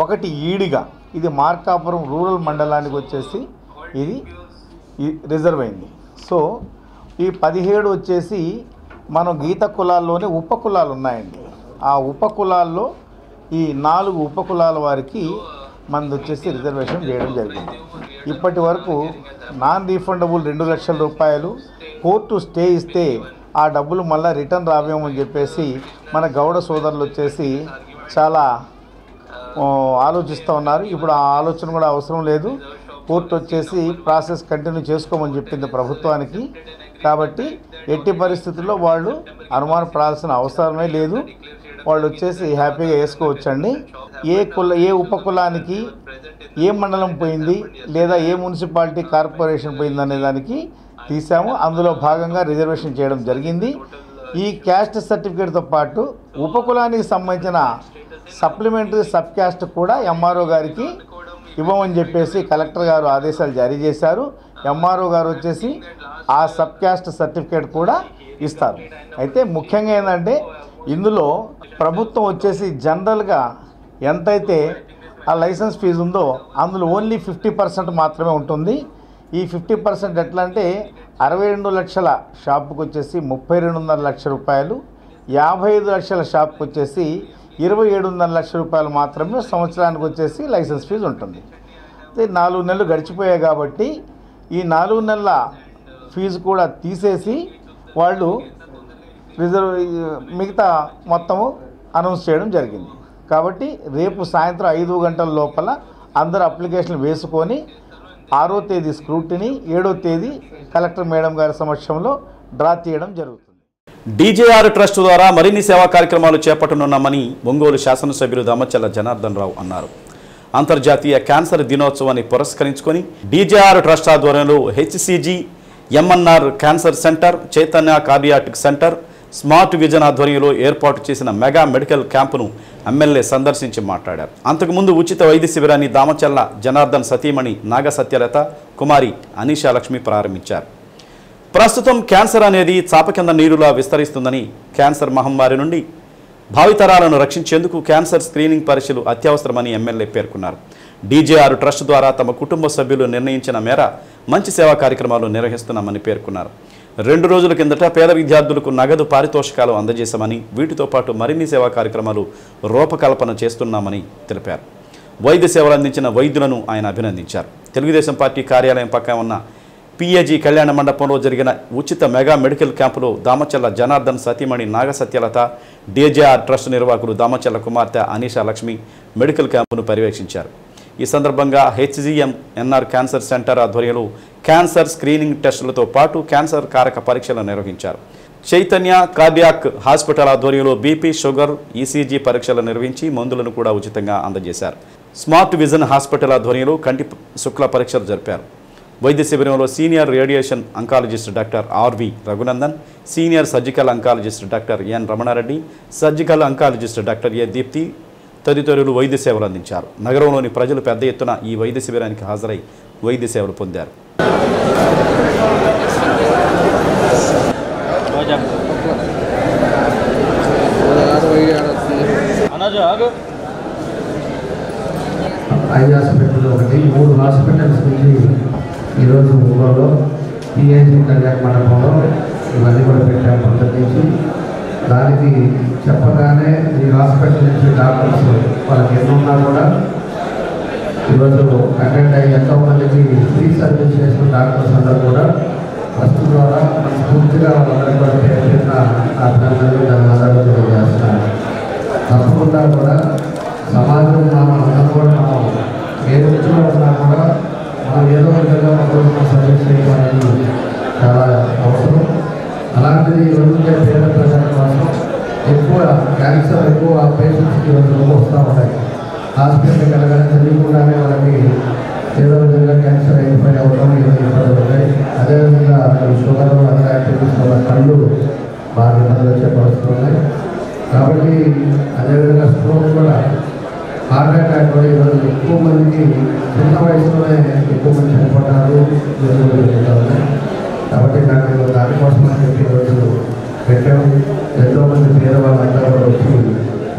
1 ఈడిగా, ఇది మార్కాపురం రూరల్ మండలానికి వచ్చేసి ఇది రిజర్వ్ అయింది. సో ఈ 17 వచ్చేసి మనం గీత కులాల్లోనే ఉపకులాలు ఉన్నాయండి. ఆ ఉపకులాల్లో ఈ 4 ఉపకులాల వారికి మనది వచ్చేసి రిజర్వేషన్ చేయడం జరిగింది. ఇప్పటి వరకు నాన్ రీఫండబుల్ 2 లక్షల రూపాయలు కోర్టు స్టే ఇస్తే ఆ డబ్బులు మళ్ళీ రిటర్న్ రావేమని చెప్పేసి మన గౌడ సోదరులు వచ్చేసి చాలా ఆలోచిస్తూ ఉన్నారు. ఇప్పుడు ఆ ఆలోచన కూడా అవసరం లేదు. కోర్టు వచ్చేసి ప్రాసెస్ కంటిన్యూ చేసుకోమని చెప్పింది ప్రభుత్వానికి. కాబట్టి ఎట్టి పరిస్థితుల్లో వాళ్ళు అనుమానపడాల్సిన అవసరమే లేదు. వాళ్ళు వచ్చేసి హ్యాపీగా వేసుకోవచ్చండి. ఏ ఉపకులానికి ఏ మండలం పోయింది లేదా ఏ మున్సిపాలిటీ కార్పొరేషన్ పోయింది అనే దానికి తీసాము. అందులో భాగంగా రిజర్వేషన్ చేయడం జరిగింది. ఈ క్యాస్ట్ సర్టిఫికేట్తో పాటు ఉపకులానికి సంబంధించిన సప్లిమెంటరీ సబ్ క్యాస్ట్ కూడా ఎంఆర్ఓ గారికి ఇవ్వమని చెప్పేసి కలెక్టర్ గారు ఆదేశాలు జారీ చేశారు. ఎంఆర్ఓ గారు వచ్చేసి ఆ సబ్ క్యాస్ట్ సర్టిఫికేట్ కూడా ఇస్తారు. అయితే ముఖ్యంగా ఏంటంటే ఇందులో ప్రభుత్వం వచ్చేసి జనరల్గా ఎంతైతే ఆ లైసెన్స్ ఫీజు ఉందో అందులో ఓన్లీ 50% మాత్రమే ఉంటుంది. ఈ 50% ఎట్లా అంటే 62 లక్షల షాపుకి వచ్చేసి 32.5 లక్షల రూపాయలు, 55 లక్షల షాపుకి వచ్చేసి 27.5 లక్షల రూపాయలు మాత్రమే సంవత్సరానికి వచ్చేసి లైసెన్స్ ఫీజు ఉంటుంది. 4 నెలలు గడిచిపోయాయి కాబట్టి ఈ 4 నెలల ఫీజు కూడా తీసేసి వాళ్ళు మిగతా మొత్తము అనౌన్స్ చేయడం జరిగింది. కాబట్టి రేపు సాయంత్రం 5 గంటల లోపల అందరు అప్లికేషన్లు వేసుకొని 6వ తేదీ స్క్రూటినీ, 7వ తేదీ కలెక్టర్ మేడం గారి సమక్షంలో డ్రా తీయడం జరుగుతుంది. DJR ట్రస్ట్ ద్వారా మరిన్ని సేవా కార్యక్రమాలు చేపట్టనున్నామని ఒంగోలు శాసనసభ్యులు దామచల్ల జనార్దన్ రావు అన్నారు. అంతర్జాతీయ క్యాన్సర్ దినోత్సవాన్ని పురస్కరించుకొని DJR ట్రస్ట్ ఆధ్వర్యంలో HCG, MNR cancer centre, Chaitanya cardiac centre, smart vision ఆధ్వర్యంలో ఏర్పాటు చేసిన మెగా మెడికల్ క్యాంపును ఎమ్మెల్యే సందర్శించి మాట్లాడారు. అంతకుముందు ఉచిత వైద్య శిబిరాన్ని దామచల్ల జనార్దన్ సతీమణి నాగ సత్యలత కుమారి అనీషా లక్ష్మి ప్రారంభించారు. ప్రస్తుతం క్యాన్సర్ అనేది చాప కింద నీరులా విస్తరిస్తుందని, క్యాన్సర్ మహమ్మారి నుండి భావితరాలను రక్షించేందుకు క్యాన్సర్ స్క్రీనింగ్ పరీక్షలు అత్యవసరమని ఎమ్మెల్యే పేర్కొన్నారు. DJR ట్రస్ట్ ద్వారా తమ కుటుంబ సభ్యులు నిర్ణయించిన మేర మంచి సేవా కార్యక్రమాలు నిర్వహిస్తున్నామని పేర్కొన్నారు. 2 రోజుల కిందట పేద విద్యార్థులకు నగదు పారితోషికాలు అందజేశామని, వీటితో పాటు మరిన్ని సేవా కార్యక్రమాలు రూపకల్పన చేస్తున్నామని తెలిపారు. వైద్య సేవలు అందించిన వైద్యులను ఆయన అభినందించారు. తెలుగుదేశం పార్టీ కార్యాలయం పక్కన ఉన్న PAG కళ్యాణ మండపంలో జరిగిన ఉచిత మెగా మెడికల్ క్యాంపులో దామచల్ల జనార్దన్ సతీమణి నాగ సత్యలత, DJR ట్రస్ట్ నిర్వాహకులు దామచల్ల కుమార్తె అనీషా లక్ష్మి మెడికల్ క్యాంపును పర్యవేక్షించారు. ఈ సందర్భంగా HCGMNR క్యాన్సర్ సెంటర్ ఆధ్వర్యంలో క్యాన్సర్ స్క్రీనింగ్ టెస్టులతో పాటు క్యాన్సర్ కారక పరీక్షలు నిర్వహించారు. చైతన్య కార్డియాక్ హాస్పిటల్ ఆధ్వర్యంలో BP, షుగర్, ECG పరీక్షలు నిర్వహించి మందులను కూడా ఉచితంగా అందజేశారు. స్మార్ట్ విజన్ హాస్పిటల్ ఆధ్వర్యంలో కంటి శుక్ల పరీక్షలు జరిపారు. వైద్య శిబిరంలో senior radiation oncologist doctor RV Raghunandan, senior surgical oncologist doctor N Ramanareddy, surgical oncologist doctor A Deepti తదితరులు వైద్య సేవలు అందించారు. నగరంలోని ప్రజలు పెద్ద ఎత్తున ఈ వైద్య శిబిరానికి హాజరై వైద్య సేవలు పొందారు. ఐదు హాస్పిటల్ ఒకటి 3 హాస్పిటల్స్ నుంచి ఈరోజు ఊళ్ళో PAG కళ్యాణ మండపంలో ఇవన్నీ కూడా పెట్టాము పొందరించి. దానికి చెప్పగానే ఈ హాస్పిటల్ నుంచి డాక్టర్స్ వాళ్ళకి ఎన్నున్నా కూడా ఈరోజు అటెండ్ అయ్యి ఎంతోమందికి ఫ్రీ సర్వీస్ చేసిన డాక్టర్స్ అందరూ కూడా ట్రస్ట్ ద్వారా పూర్తిగా వాళ్ళందరూ కూడా చేసిన అభినందనలు ధన్యవాదాలు తెలియజేస్తున్నారు. తప్పకుండా కూడా సమాజం అందరూ కూడా మనం ఏ వృత్తిలో ఉన్నా కూడా మనం ఏదో విధంగా మనం సర్వీస్ చేయడం అనేది చాలా అవసరం. అలాంటిది రోజుకే పేద ప్రజల కోసం ఎక్కువ క్యాన్సర్ ఎక్కువ పేషెంట్స్కి రోజులు వస్తూ ఉంటాయి. హాస్పిటల్కి వెళ్ళగానే తెలియకుండానే వాళ్ళకి ఏదో విధంగా క్యాన్సర్ అయిపోయి అవడం ఇబ్బందులు ఉంటాయి. అదేవిధంగా షుగర్ అదర్ యాక్టివిటీస్ వల్ల కళ్ళు బాగా ఇబ్బందులు వచ్చే పరిస్థితులు ఉన్నాయి. కాబట్టి అదేవిధంగా స్ట్రోక్ కూడా హార్ట్ అటాక్ కూడా ఈరోజు ఎక్కువ మందికి చిన్న వయసులోనే ఎక్కువ మంది చనిపోతారు. కాబట్టి నాకు దానికోసం అని చెప్పి ఈరోజు పెట్టాము. ఎంతోమంది పేదవాళ్ళంతా కూడా వచ్చి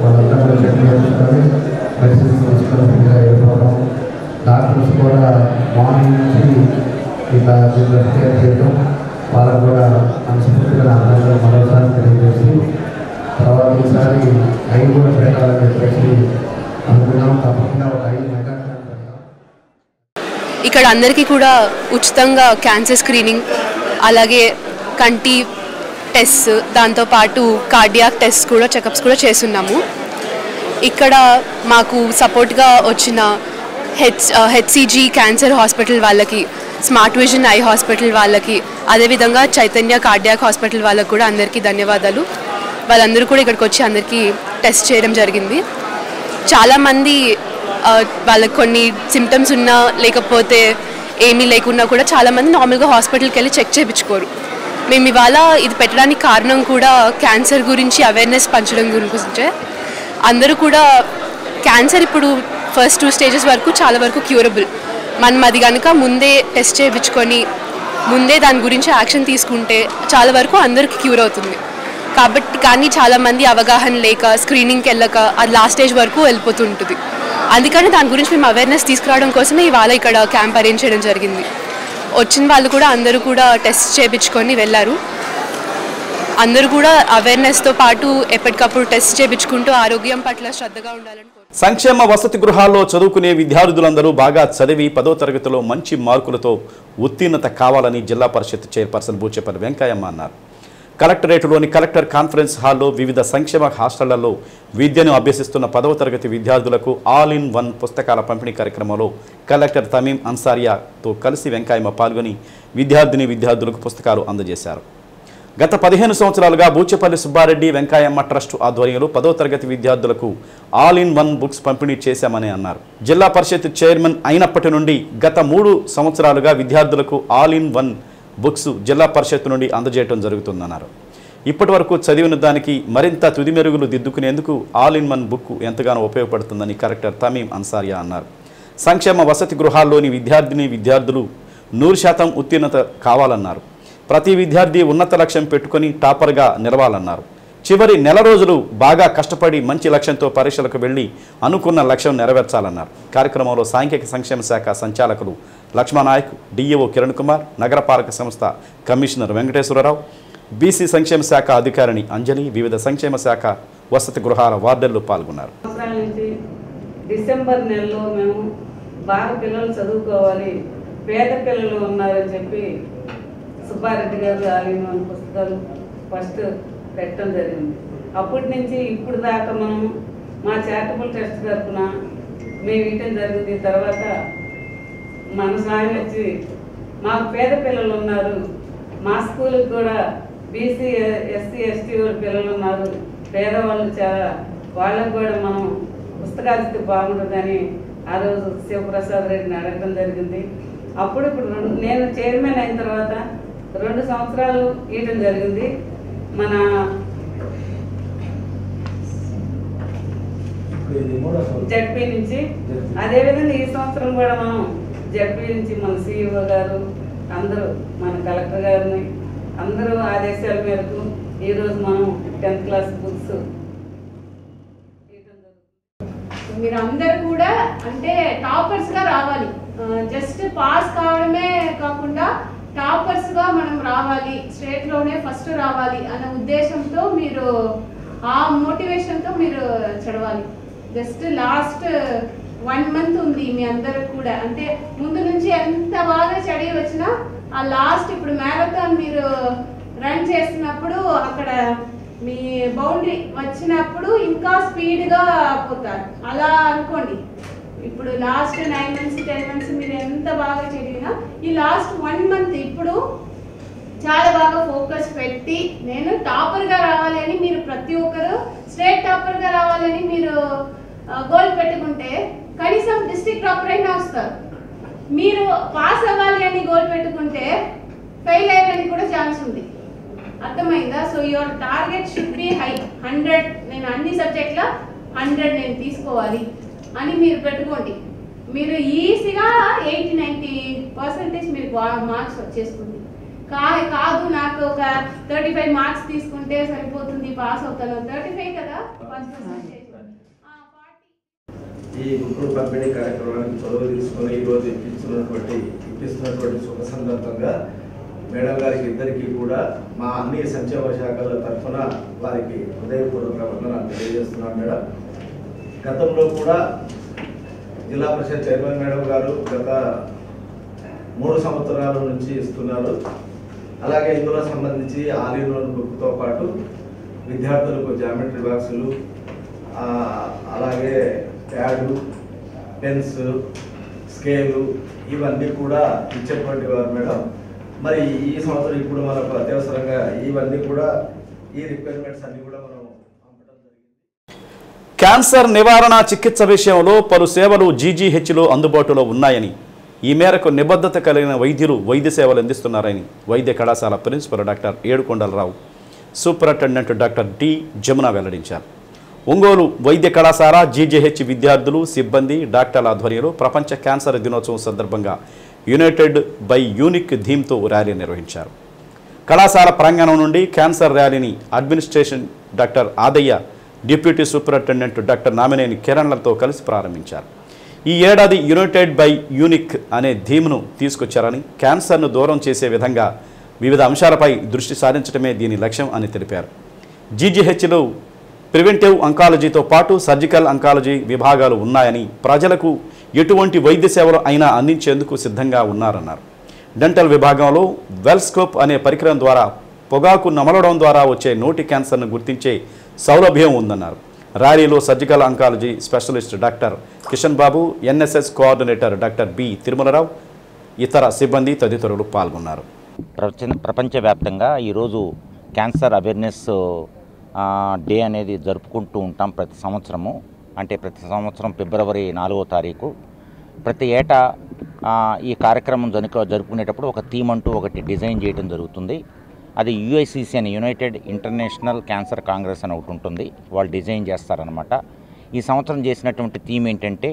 వాళ్ళంతా కూడా చెక్ చేసుకొని మెడిసిన్స్ తీసుకొని ఫ్రీగా వెళ్ళిపోవడం, డాక్టర్స్ కూడా మార్నింగ్ నుంచి ఇలా దీంట్లో కేర్ చేయడం, వాళ్ళకు కూడా మనస్ఫూర్తిగా ఆనందంగా మరోసారి తెలియజేసి తర్వాత ఈసారి 5 కూడా పెట్టాలని చెప్పేసి అనుకున్నాం. తప్పకుండా ఒక 5 మెగా క్యాంప్ పెడతాం. ఇక్కడ అందరికీ కూడా ఉచితంగా క్యాన్సర్ స్క్రీనింగ్, అలాగే కంటి టెస్ట్, దాంతోపాటు కార్డియాక్ టెస్ట్ కూడా చెకప్స్ కూడా చేస్తున్నాము. ఇక్కడ మాకు సపోర్ట్గా వచ్చిన హెచ్సిజీ క్యాన్సర్ హాస్పిటల్ వాళ్ళకి, స్మార్ట్ విజన్ ఐ హాస్పిటల్ వాళ్ళకి, అదేవిధంగా చైతన్య కార్డియాక్ హాస్పిటల్ వాళ్ళకి కూడా అందరికీ ధన్యవాదాలు. వాళ్ళందరూ కూడా ఇక్కడికి వచ్చి అందరికీ టెస్ట్ చేయడం జరిగింది. చాలామంది వాళ్ళకి కొన్ని సిమ్టమ్స్ ఉన్నా లేకపోతే ఏమీ లేకున్నా కూడా చాలామంది నార్మల్గా హాస్పిటల్కి వెళ్ళి చెక్ చేయించుకోరు. మేము ఇవాళ ఇది పెట్టడానికి కారణం కూడా క్యాన్సర్ గురించి అవేర్నెస్ పంచడం గురించే. అందరూ కూడా క్యాన్సర్ ఇప్పుడు ఫస్ట్ 2 స్టేజెస్ వరకు చాలా వరకు క్యూరబుల్. మనం అది కనుక ముందే టెస్ట్ చేయించుకొని ముందే దాని గురించి యాక్షన్ తీసుకుంటే చాలా వరకు అందరికీ క్యూర్ అవుతుంది. కాబట్టి కానీ చాలామంది అవగాహన లేక స్క్రీనింగ్కి వెళ్ళక అది లాస్ట్ స్టేజ్ వరకు వెళ్ళిపోతుంటుంది. అందుకని దాని గురించి మేము అవేర్నెస్ తీసుకురావడం కోసమే ఇవాళ ఇక్కడ క్యాంప్ అరేంజ్ చేయడం జరిగింది. వచ్చిన వాళ్ళు కూడా అందరూ కూడా టెస్ట్ చేయించుకొని వెళ్ళారు. అందరూ కూడా అవేర్నెస్తో పాటు ఎప్పటికప్పుడు టెస్ట్ చేయించుకుంటూ ఆరోగ్యం పట్ల శ్రద్ధగా ఉండాలని. సంక్షేమ వసతి గృహాల్లో చదువుకునే విద్యార్థులందరూ బాగా చదివి 10వ తరగతిలో మంచి మార్కులతో ఉత్తీర్ణత కావాలని జిల్లా పరిషత్ చైర్పర్సన్ బూచేపల్లి వెంకయ్యమ్మ అన్నారు. కలెక్టరేట్లోని కలెక్టర్ కాన్ఫరెన్స్ హాల్లో వివిధ సంక్షేమ హాస్టళ్లలో విద్యను అభ్యసిస్తున్న 10వ తరగతి విద్యార్థులకు ఆల్ ఇన్ వన్ పుస్తకాల పంపిణీ కార్యక్రమంలో కలెక్టర్ తమీం అన్సారియాతో కలిసి వెంకయ్యమ్మ పాల్గొని విద్యార్థులకు పుస్తకాలు అందజేశారు. గత 15 సంవత్సరాలుగా బూచేపల్లి సుబ్బారెడ్డి వెంకయ్యమ్మ ట్రస్ట్ ఆధ్వర్యంలో 10వ తరగతి విద్యార్థులకు ఆల్ ఇన్ వన్ బుక్స్ పంపిణీ చేశామని అన్నారు. జిల్లా పరిషత్ చైర్మన్ అయినప్పటి నుండి గత 3 సంవత్సరాలుగా విద్యార్థులకు ఆల్ ఇన్ వన్ బుక్స్ జిల్లా పరిషత్ నుండి అందజేయడం జరుగుతుందన్నారు. ఇప్పటి వరకు చదివిన దానికి మరింత తుది మెరుగులు దిద్దుకునేందుకు ఆల్ ఇన్ వన్ బుక్ ఎంతగానో ఉపయోగపడుతుందని కలెక్టర్ తమీం అన్సారియా అన్నారు. సంక్షేమ వసతి గృహాల్లోని విద్యార్థులు 100% ఉత్తీర్ణత కావాలన్నారు. ప్రతి విద్యార్థి ఉన్నత లక్ష్యం పెట్టుకొని టాపర్గా నిలవాలన్నారు. చివరి నెల రోజులు బాగా కష్టపడి మంచి లక్ష్యంతో పరీక్షలకు వెళ్లి అనుకున్న లక్ష్యం నెరవేర్చాలన్నారు. కార్యక్రమంలో సాంఘిక సంక్షేమ శాఖ సంచాలకులు లక్ష్మణనాయక్, డిఈఓ కిరణ్ కుమార్, నగరపాలక సంస్థ కమిషనర్ వెంకటేశ్వరరావు, బీసీ సంక్షేమ శాఖ అధికారిని అంజలి, వివిధ సంక్షేమ శాఖ వసతి గృహాల వార్డర్లు పాల్గొన్నారు. డిసెంబర్ నెలలో మేము బాగా పిల్లలు చదువుకోవాలి, పేద పిల్లలు ఉన్నారని చెప్పి సుబ్బారెడ్డి గారు ఆల్ ఇన్ వన్ పుస్తకాలు ఫస్ట్ పెట్టడం జరిగింది. అప్పటి నుంచి ఇప్పుడు దాకా మనం మా చారిటబుల్ ట్రస్ట్ తరఫున మేము ఇవ్వటం జరిగింది. తర్వాత మన స్వామి వచ్చి మాకు పేద పిల్లలు ఉన్నారు, మా స్కూల్కి కూడా బీసీ ఎస్సీ ఎస్టీ వాళ్ళ పిల్లలు ఉన్నారు, పేదవాళ్ళు చాలా, వాళ్ళకు కూడా మనం పుస్తకాలు ఇస్తే బాగుంటుందని ఆ రోజు శివప్రసాద్ రెడ్డిని అడగడం జరిగింది. అప్పుడు ఇప్పుడు నేను చైర్మన్ అయిన తర్వాత 2 సంవత్సరాలు ఇవ్వడం జరిగింది మన జడ్పీ నుంచి. అదేవిధంగా ఈ సంవత్సరం కూడా మనం జడ్పీ నుంచి మన సిఇఓ గారు అందరూ, మన కలెక్టర్ గారిని అందరూ ఆదేశాల మేరకు ఈరోజు మనం 10th క్లాస్ బుక్స్ మీరు అందరు కూడా అంటే టాపర్స్గా రావాలి. జస్ట్ పాస్ కావడమే కాకుండా టాపర్స్గా మనం రావాలి, స్టేట్లోనే ఫస్ట్ రావాలి అనే ఉద్దేశంతో మీరు ఆ మోటివేషన్తో మీరు చదవాలి. జస్ట్ లాస్ట్ 1 month ఉంది మీ అందరికి కూడా, అంటే ముందు నుంచి ఎంత బాగా చదివి వచ్చినా ఆ లాస్ట్ ఇప్పుడు మ్యారథాన్ మీరు రన్ చేస్తున్నప్పుడు అక్కడ మీ బౌండరీ వచ్చినప్పుడు ఇంకా స్పీడ్గా పోతారు. అలా అనుకోండి. ఇప్పుడు లాస్ట్ 9 months 10 months మీరు ఎంత బాగా చదివినా ఈ లాస్ట్ 1 month ఇప్పుడు చాలా బాగా ఫోకస్ పెట్టి నేను టాపర్గా రావాలి అని మీరు ప్రతి ఒక్కరు స్టేట్ టాపర్గా రావాలని మీరు గోల్ పెట్టుకుంటే కనీసం డిస్ట్రిక్ట్ టాపర్ అయినా వస్తారు. మీరు పాస్ అవ్వాలి అని గోల్ పెట్టుకుంటే ఫెయిల్ అయ్యేదని కూడా ఛాన్స్ ఉంది. అర్థమైందా? So your target should be high. 100 నేను అన్ని సబ్జెక్ట్ల 100 నేను తీసుకోవాలి అని మీరు పెట్టుకోండి. మీరు ఈజీగా 80-90% మీరు మార్క్స్ వచ్చేస్తుంది. కాదు నాకు ఒక 35 మార్క్స్ తీసుకుంటే సరిపోతుంది, పాస్ అవుతాను. 35 కదా 1%. ఈ గుంటూరు పంపిణీ కార్యక్రమానికి చొరవ తీసుకొని ఈరోజు ఇప్పిస్తున్నటువంటి శుభ సందర్భంగా మేడం గారికి ఇద్దరికీ కూడా మా అన్ని సంక్షేమ శాఖల తరఫున వారికి హృదయపూర్వక వందనాలు తెలియజేస్తున్నాను మేడం. గతంలో కూడా జిల్లా పరిషత్ చైర్మన్ మేడం గారు గత 3 సంవత్సరాల నుంచి ఇస్తున్నారు. అలాగే ఇందులో సంబంధించి ఆల్ ఇన్ వన్ బుక్తో పాటు విద్యార్థులకు జామెట్రీ బాక్సులు, అలాగే ప్యాడు, పెన్స్, స్కేలు ఇవన్నీ కూడా ఇచ్చేటువంటి వారు మేడం. మరి ఈ సంవత్సరం ఇప్పుడు మనకు అత్యవసరంగా ఇవన్నీ కూడా ఈ రిక్వైర్మెంట్స్ అన్ని కూడా మనం పంపడం జరిగింది. క్యాన్సర్ నివారణ చికిత్స విషయంలో పలు సేవలు జీజీహెచ్లో అందుబాటులో ఉన్నాయని, ఈ మేరకు నిబద్ధత కలిగిన వైద్యులు వైద్య సేవలు అందిస్తున్నారని వైద్య కళాశాల principal doctor Yedukondalarao, superintendent doctor D Jamuna వెల్లడించారు. ఒంగోలు వైద్య కళాశాల జీజీహెచ్ విద్యార్థులు, సిబ్బంది, డాక్టర్ల ఆధ్వర్యంలో ప్రపంచ క్యాన్సర్ దినోత్సవం సందర్భంగా యునైటెడ్ బై యూనిక్ థీమ్తో ర్యాలీ నిర్వహించారు. కళాశాల ప్రాంగణం నుండి క్యాన్సర్ ర్యాలీని administration doctor Adaiah, deputy superintendent doctor Namineni కిరణ్లతో కలిసి ప్రారంభించారు. ఈ ఏడాది యునైటెడ్ బై యూనిక్ అనే థీమ్ను తీసుకొచ్చారని, క్యాన్సర్ను దూరం చేసే విధంగా వివిధ అంశాలపై దృష్టి సారించడమే దీని లక్ష్యం అని తెలిపారు. జీజీహెచ్లో ప్రివెంటివ్ అంకాలజీతో పాటు సర్జికల్ అంకాలజీ విభాగాలు ఉన్నాయని, ప్రజలకు ఎటువంటి వైద్య సేవలు అయినా అందించేందుకు సిద్ధంగా ఉన్నారన్నారు. డెంటల్ విభాగంలో వెల్స్కోప్ అనే పరికరం ద్వారా పొగాకు నమలడం ద్వారా వచ్చే నోటి క్యాన్సర్ను గుర్తించే సౌలభ్యం ఉందన్నారు. ర్యాలీలో surgical oncology specialist doctor Kishan Babu, NSS coordinator doctor B Tirumalarao, ఇతర సిబ్బంది తదితరులు పాల్గొన్నారు. ప్రపంచవ్యాప్తంగా ఈరోజు క్యాన్సర్ అవేర్నెస్ డే అనేది జరుపుకుంటూ ఉంటాం ప్రతి సంవత్సరము. అంటే ప్రతి సంవత్సరం ఫిబ్రవరి 4వ తారీఖు. ప్రతి ఏటా ఈ కార్యక్రమం జరుపుకునేటప్పుడు ఒక థీమ్ అంటూ ఒకటి డిజైన్ చేయడం జరుగుతుంది. అది యుఐసిసి అని, యునైటెడ్ ఇంటర్నేషనల్ క్యాన్సర్ కాంగ్రెస్ అని ఒకటి ఉంటుంది, వాళ్ళు డిజైన్ చేస్తారనమాట. ఈ సంవత్సరం చేసినటువంటి థీమ్ ఏంటంటే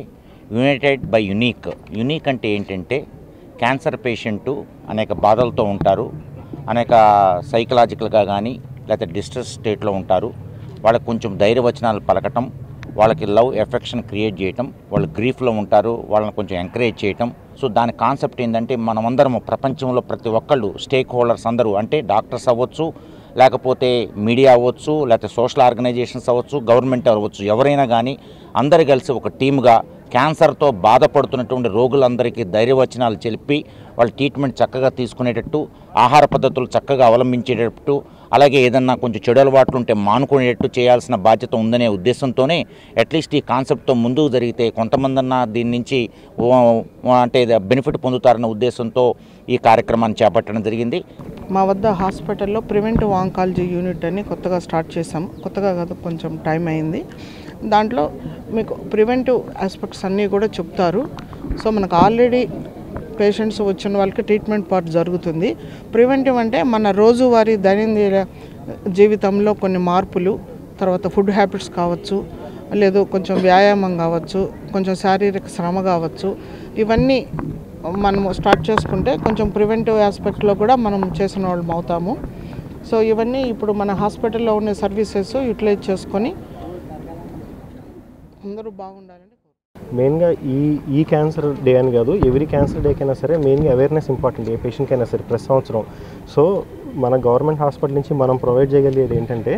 యునైటెడ్ బై యునీక్. యునీక్ అంటే ఏంటంటే క్యాన్సర్ పేషెంటు అనేక బాధలతో ఉంటారు, అనేక సైకలాజికల్గా కానీ లేకపోతే డిస్ట్రెస్ స్టేట్లో ఉంటారు. వాళ్ళకి కొంచెం ధైర్యవచనాలు పలకటం, వాళ్ళకి లవ్ ఎఫెక్షన్ క్రియేట్ చేయటం, వాళ్ళు గ్రీఫ్లో ఉంటారు, వాళ్ళని కొంచెం ఎంకరేజ్ చేయటం. సో దాని కాన్సెప్ట్ ఏంటంటే మనమందరము ప్రపంచంలో ప్రతి ఒక్కళ్ళు స్టేక్ హోల్డర్స్ అందరూ, అంటే డాక్టర్స్ అవ్వచ్చు, లేకపోతే మీడియా అవ్వచ్చు, లేకపోతే సోషల్ ఆర్గనైజేషన్స్ అవ్వచ్చు, గవర్నమెంట్ అవ్వచ్చు, ఎవరైనా కానీ అందరు కలిసి ఒక టీమ్గా క్యాన్సర్తో బాధపడుతున్నటువంటి రోగులందరికీ ధైర్యవచనాలు చెప్పి వాళ్ళు ట్రీట్మెంట్ చక్కగా తీసుకునేటట్టు, ఆహార పద్ధతులు చక్కగా అవలంబించేటట్టు, అలాగే ఏదన్నా కొంచెం చెడు అలవాట్లు ఉంటే మానుకునేటట్టు చేయాల్సిన బాధ్యత ఉందనే ఉద్దేశంతోనే అట్లీస్ట్ ఈ కాన్సెప్ట్తో ముందుకు జరిగితే కొంతమందన్నా దీని నుంచి అంటే బెనిఫిట్ పొందుతారన్న ఉద్దేశంతో ఈ కార్యక్రమాన్ని చేపట్టడం జరిగింది. మా వద్ద హాస్పిటల్లో ప్రివెంటివ్ ఆంకాలజీ యూనిట్ అని కొత్తగా స్టార్ట్ చేసాం. కొత్తగా కాదు, కొంచెం టైం అయింది. దాంట్లో మీకు ప్రివెంటివ్ ఆస్పెక్ట్స్ అన్నీ కూడా చెప్తారు. సో మనకు ఆల్రెడీ పేషెంట్స్ వచ్చిన వాళ్ళకి ట్రీట్మెంట్ పార్ట్ జరుగుతుంది. ప్రివెంటివ్ అంటే మన రోజువారీ దైనందిన జీవితంలో కొన్ని మార్పులు, తర్వాత ఫుడ్ హ్యాబిట్స్ కావచ్చు, లేదు కొంచెం వ్యాయామం కావచ్చు, కొంచెం శారీరక శ్రమ కావచ్చు, ఇవన్నీ మనము స్టార్ట్ చేసుకుంటే కొంచెం ప్రివెంటివ్ ఆస్పెక్ట్లో కూడా మనం చేసిన వాళ్ళం అవుతాము. సో ఇవన్నీ ఇప్పుడు మన హాస్పిటల్లో ఉన్న సర్వీసెస్ యూటిలైజ్ చేసుకొని అందరూ బాగుండాలని. మెయిన్గా ఈ క్యాన్సర్ డే అని కాదు, ఎవ్రీ క్యాన్సర్ డేకైనా సరే మెయిన్గా అవేర్నెస్ ఇంపార్టెంట్ ఏ పేషెంట్కైనా సరే ప్రతి సంవత్సరం. సో మన గవర్నమెంట్ హాస్పిటల్ నుంచి మనం ప్రొవైడ్ చేయగలిగేది ఏంటంటే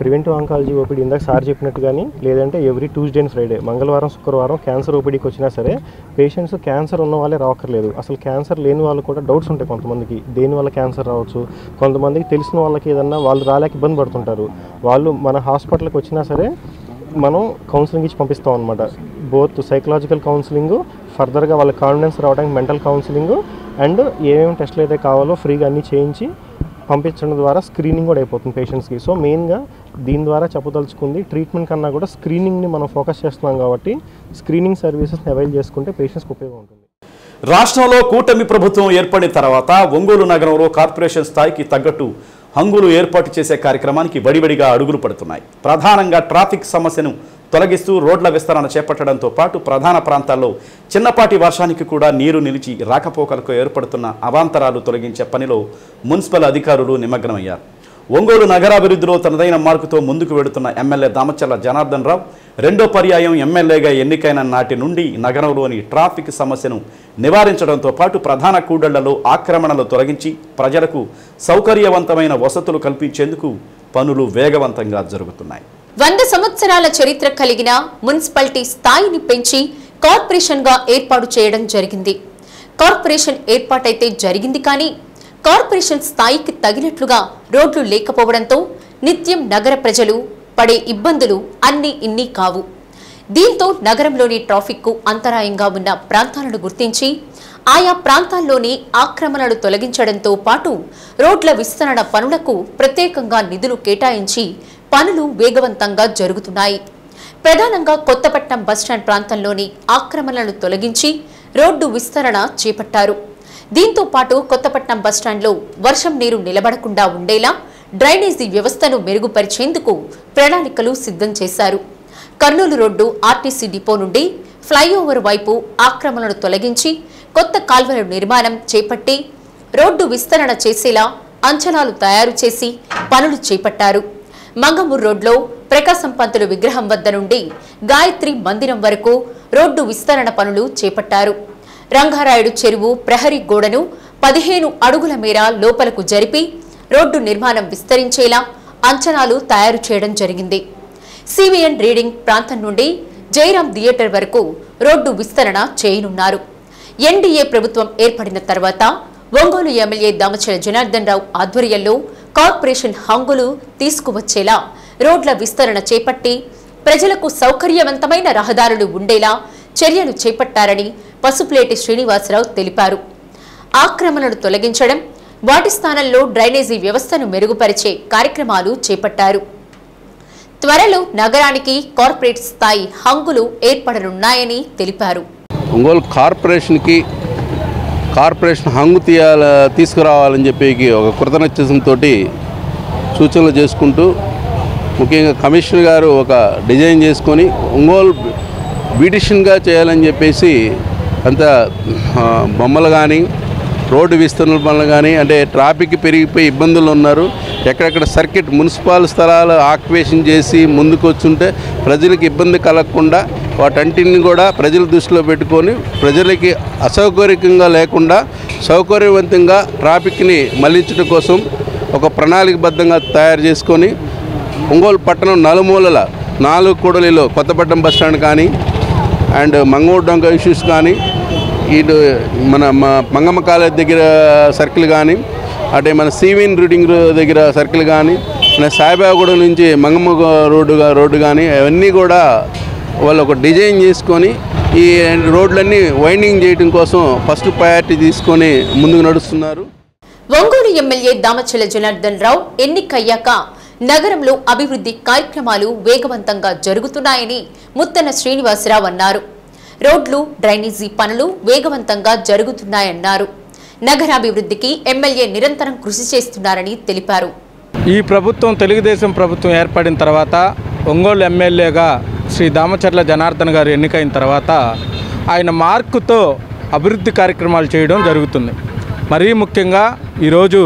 ప్రివెంటివ్ ఆంకాలజీ ఓపీడీ, ఇందాక సార్ చెప్పినట్టు కానీ, లేదంటే ఎవ్రీ ట్యూస్డే అండ్ ఫ్రైడే, మంగళవారం శుక్రవారం క్యాన్సర్ ఓపీడీకి వచ్చినా సరే పేషెంట్స్ క్యాన్సర్ ఉన్న వాళ్ళే రావక్కర్లేదు. అసలు క్యాన్సర్ లేని వాళ్ళు కూడా డౌట్స్ ఉంటాయి కొంతమందికి, దేనివల్ల క్యాన్సర్ రావచ్చు. కొంతమందికి తెలిసిన వాళ్ళకి ఏదన్నా వాళ్ళు రాలేక ఇబ్బంది పడుతుంటారు. వాళ్ళు మన హాస్పిటల్కి వచ్చినా సరే మనం కౌన్సిలింగ్ ఇచ్చి పంపిస్తాం అనమాట. బోత్ సైకలాజికల్ కౌన్సిలింగ్, ఫర్దర్గా వాళ్ళ కాన్ఫిడెన్స్ రావడానికి మెంటల్ కౌన్సిలింగ్, అండ్ ఏమేమి టెస్టులు అయితే కావాలో ఫ్రీగా అన్నీ చేయించి పంపించడం ద్వారా స్క్రీనింగ్ కూడా అయిపోతుంది పేషెంట్స్కి. సో మెయిన్గా దీని ద్వారా చెప్పదలుచుకుంది ట్రీట్మెంట్ కన్నా కూడా స్క్రీనింగ్ని మనం ఫోకస్ చేస్తున్నాం కాబట్టి స్క్రీనింగ్ సర్వీసెస్ని అవైల్ చేసుకుంటే పేషెంట్స్కి ఉపయోగం ఉంటుంది. రాష్ట్రంలో కూటమి ప్రభుత్వం ఏర్పడిన తర్వాత ఒంగోలు నగరంలో కార్పొరేషన్ స్థాయికి తగ్గట్టు హంగులు ఏర్పాటు చేసే కార్యక్రమానికి వడివడిగా అడుగులు పడుతున్నాయి. ప్రధానంగా ట్రాఫిక్ సమస్యను తొలగిస్తూ రోడ్ల విస్తరణ చేపట్టడంతో పాటు ప్రధాన ప్రాంతాల్లో చిన్నపాటి వర్షానికి కూడా నీరు నిలిచి రాకపోకలకు ఏర్పడుతున్న అవాంతరాలు తొలగించే పనిలో మున్సిపల్ అధికారులు నిమగ్నమయ్యారు. ఒంగోలు నగరాభివృద్ధిలో తనదైన మార్కుతో ముందుకు వెడుతున్న ఎమ్మెల్యే దామచర్ల జనార్దన్ రావు రెండో పర్యాయం ఎమ్మెల్యేగా ఎన్నికైన నాటి నుండి నగరంలోని ట్రాఫిక్ సమస్యను నివారించడంతో పాటు ప్రధాన కూడళ్లలో ఆక్రమణలు తొలగించి ప్రజలకు సౌకర్యవంతమైన వసతులు కల్పించేందుకు పనులు వేగవంతంగా జరుగుతున్నాయి. 100 సంవత్సరాల చరిత్ర కలిగిన మున్సిపాలిటీ స్థాయిని పెంచి కార్పొరేషన్గా ఏర్పాటు చేయడం జరిగింది. కార్పొరేషన్ ఏర్పాటైతే జరిగింది, కానీ కార్పొరేషన్ స్థాయికి తగినట్లుగా రోడ్లు లేకపోవడంతో నిత్యం నగర ప్రజలు పడే ఇబ్బందులు అన్నీ ఇన్ని కావు. దీంతో నగరంలోని ట్రాఫిక్కు అంతరాయంగా ఉన్న ప్రాంతాలను గుర్తించి ఆయా ప్రాంతాల్లోని ఆక్రమణలు తొలగించడంతో పాటు రోడ్ల విస్తరణ పనులకు ప్రత్యేకంగా నిధులు కేటాయించి పనులు వేగవంతంగా జరుగుతున్నాయి. ప్రధానంగా కొత్తపట్నం బస్టాండ్ ప్రాంతంలోని ఆక్రమణలను తొలగించి రోడ్డు విస్తరణ చేపట్టారు. దీంతో పాటు కొత్తపట్నం బస్టాండ్లో వర్షం నీరు నిలబడకుండా ఉండేలా డ్రైనేజీ వ్యవస్థను మెరుగుపరిచేందుకు ప్రణాళికలు సిద్ధం చేశారు. కర్నూలు రోడ్డు ఆర్టీసీ డిపో నుండి ఫ్లైఓవర్ వైపు ఆక్రమణను తొలగించి కొత్త కాల్వల నిర్మాణం చేపట్టి రోడ్డు విస్తరణ చేసేలా అంచనాలు తయారు చేసి పనులు చేపట్టారు. మంగమూరు రోడ్లో ప్రకాశం పంతులు విగ్రహం వద్ద నుండి గాయత్రి మందిరం వరకు రోడ్డు విస్తరణ పనులు చేపట్టారు. రంగారాయుడు చెరువు ప్రహరీ గోడను 15 అడుగుల మేర లోపలకు జరిపి రోడ్డు నిర్మాణం విస్తరించేలా అంచనాలు తయారు చేయడం జరిగింది. సివిఎన్ రీడింగ్ ప్రాంతం నుండి జయరాం థియేటర్ వరకు రోడ్డు విస్తరణ చేయనున్నారు. ఎన్డీఏ ప్రభుత్వం ఏర్పడిన తర్వాత ఒంగోలు ఎమ్మెల్యే దామచర్ల జనార్దన్ రావు ఆధ్వర్యంలో కార్పొరేషన్ హంగులు తీసుకువచ్చేలా రోడ్ల విస్తరణ చేపట్టి ప్రజలకు సౌకర్యవంతమైన రహదారులు ఉండేలా చర్యలు చేపట్టారని పసుపులేటి శ్రీనివాసరావు తెలిపారు. ఆక్రమణలు తొలగించడం, వాటి స్థానంలో డ్రైనేజీ వ్యవస్థను మెరుగుపరిచే కార్యక్రమాలు చేపట్టారు. త్వరలో నగరానికి కార్పొరేట్ స్థాయి హంగులు ఏర్పడనున్నాయని తెలిపారు. ఒంగోలు కార్పొరేషన్ హంగు తీసుకురావాలని చెప్పి ఒక కృతనిశ్చయంతో సూచనలు చేసుకుంటూ ముఖ్యంగా కమిషనర్ గారు ఒక డిజైన్ చేసుకొని ఒంగోలు బ్యూటిషియన్గా చేయాలని చెప్పేసి అంత బొమ్మలు కానీ రోడ్డు విస్తరణ పనులు కానీ అంటే ట్రాఫిక్ పెరిగిపోయి ఇబ్బందులు ఉన్నారు. ఎక్కడెక్కడ సర్కిట్ మున్సిపల్ స్థలాలు ఆక్యుపేషన్ చేసి ముందుకు వచ్చుంటే ప్రజలకు ఇబ్బంది కలగకుండా వాటంటిని కూడా ప్రజల దృష్టిలో పెట్టుకొని ప్రజలకి అసౌకర్యంగా లేకుండా సౌకర్యవంతంగా ట్రాఫిక్ని మళ్లించడం కోసం ఒక ప్రణాళికబద్ధంగా తయారు చేసుకొని ఒంగోలు పట్టణం నలుమూలల 4 కూడలిలో కొత్తపట్నం బస్టాండ్ కానీ అండ్ మంగళూరు డొంక ఇష్యూస్ కానీ ఇటు మన మంగమ్మ కాలేజ్ దగ్గర సర్కిల్ కానీ అంటే మన సివిఎన్ రీడింగ్ దగ్గర సర్కిల్ కానీ మన సాయిబాగూడ నుంచి మంగమ్మ రోడ్డు కానీ అవన్నీ కూడా వాళ్ళు ఒక డిజైన్ చేసుకొని ఈ రోడ్లన్నీ వైండింగ్ చేయడం కోసం ఫస్ట్ ప్రయారిటీ తీసుకొని ముందుకు నడుస్తున్నారు. ఒంగోలు ఎమ్మెల్యే దామచర్ల జనార్దన్ రావు ఎన్నికయ్యాక నగరంలో అభివృద్ధి కార్యక్రమాలు వేగవంతంగా జరుగుతున్నాయని ముత్తన శ్రీనివాసరావు అన్నారు. రోడ్లు, డ్రైనేజీ పనులు వేగవంతంగా జరుగుతున్నాయన్నారు. నగరాభివృద్ధికి ఎమ్మెల్యే నిరంతరం కృషి చేస్తున్నారని తెలిపారు. ఈ ప్రభుత్వం తెలుగుదేశం ప్రభుత్వం ఏర్పడిన తర్వాత ఒంగోలు ఎమ్మెల్యేగా శ్రీ దామచర్ల జనార్దన్ గారు ఎన్నికైన తర్వాత ఆయన మార్కుతో అభివృద్ధి కార్యక్రమాలు చేయడం జరుగుతుంది. మరీ ముఖ్యంగా ఈరోజు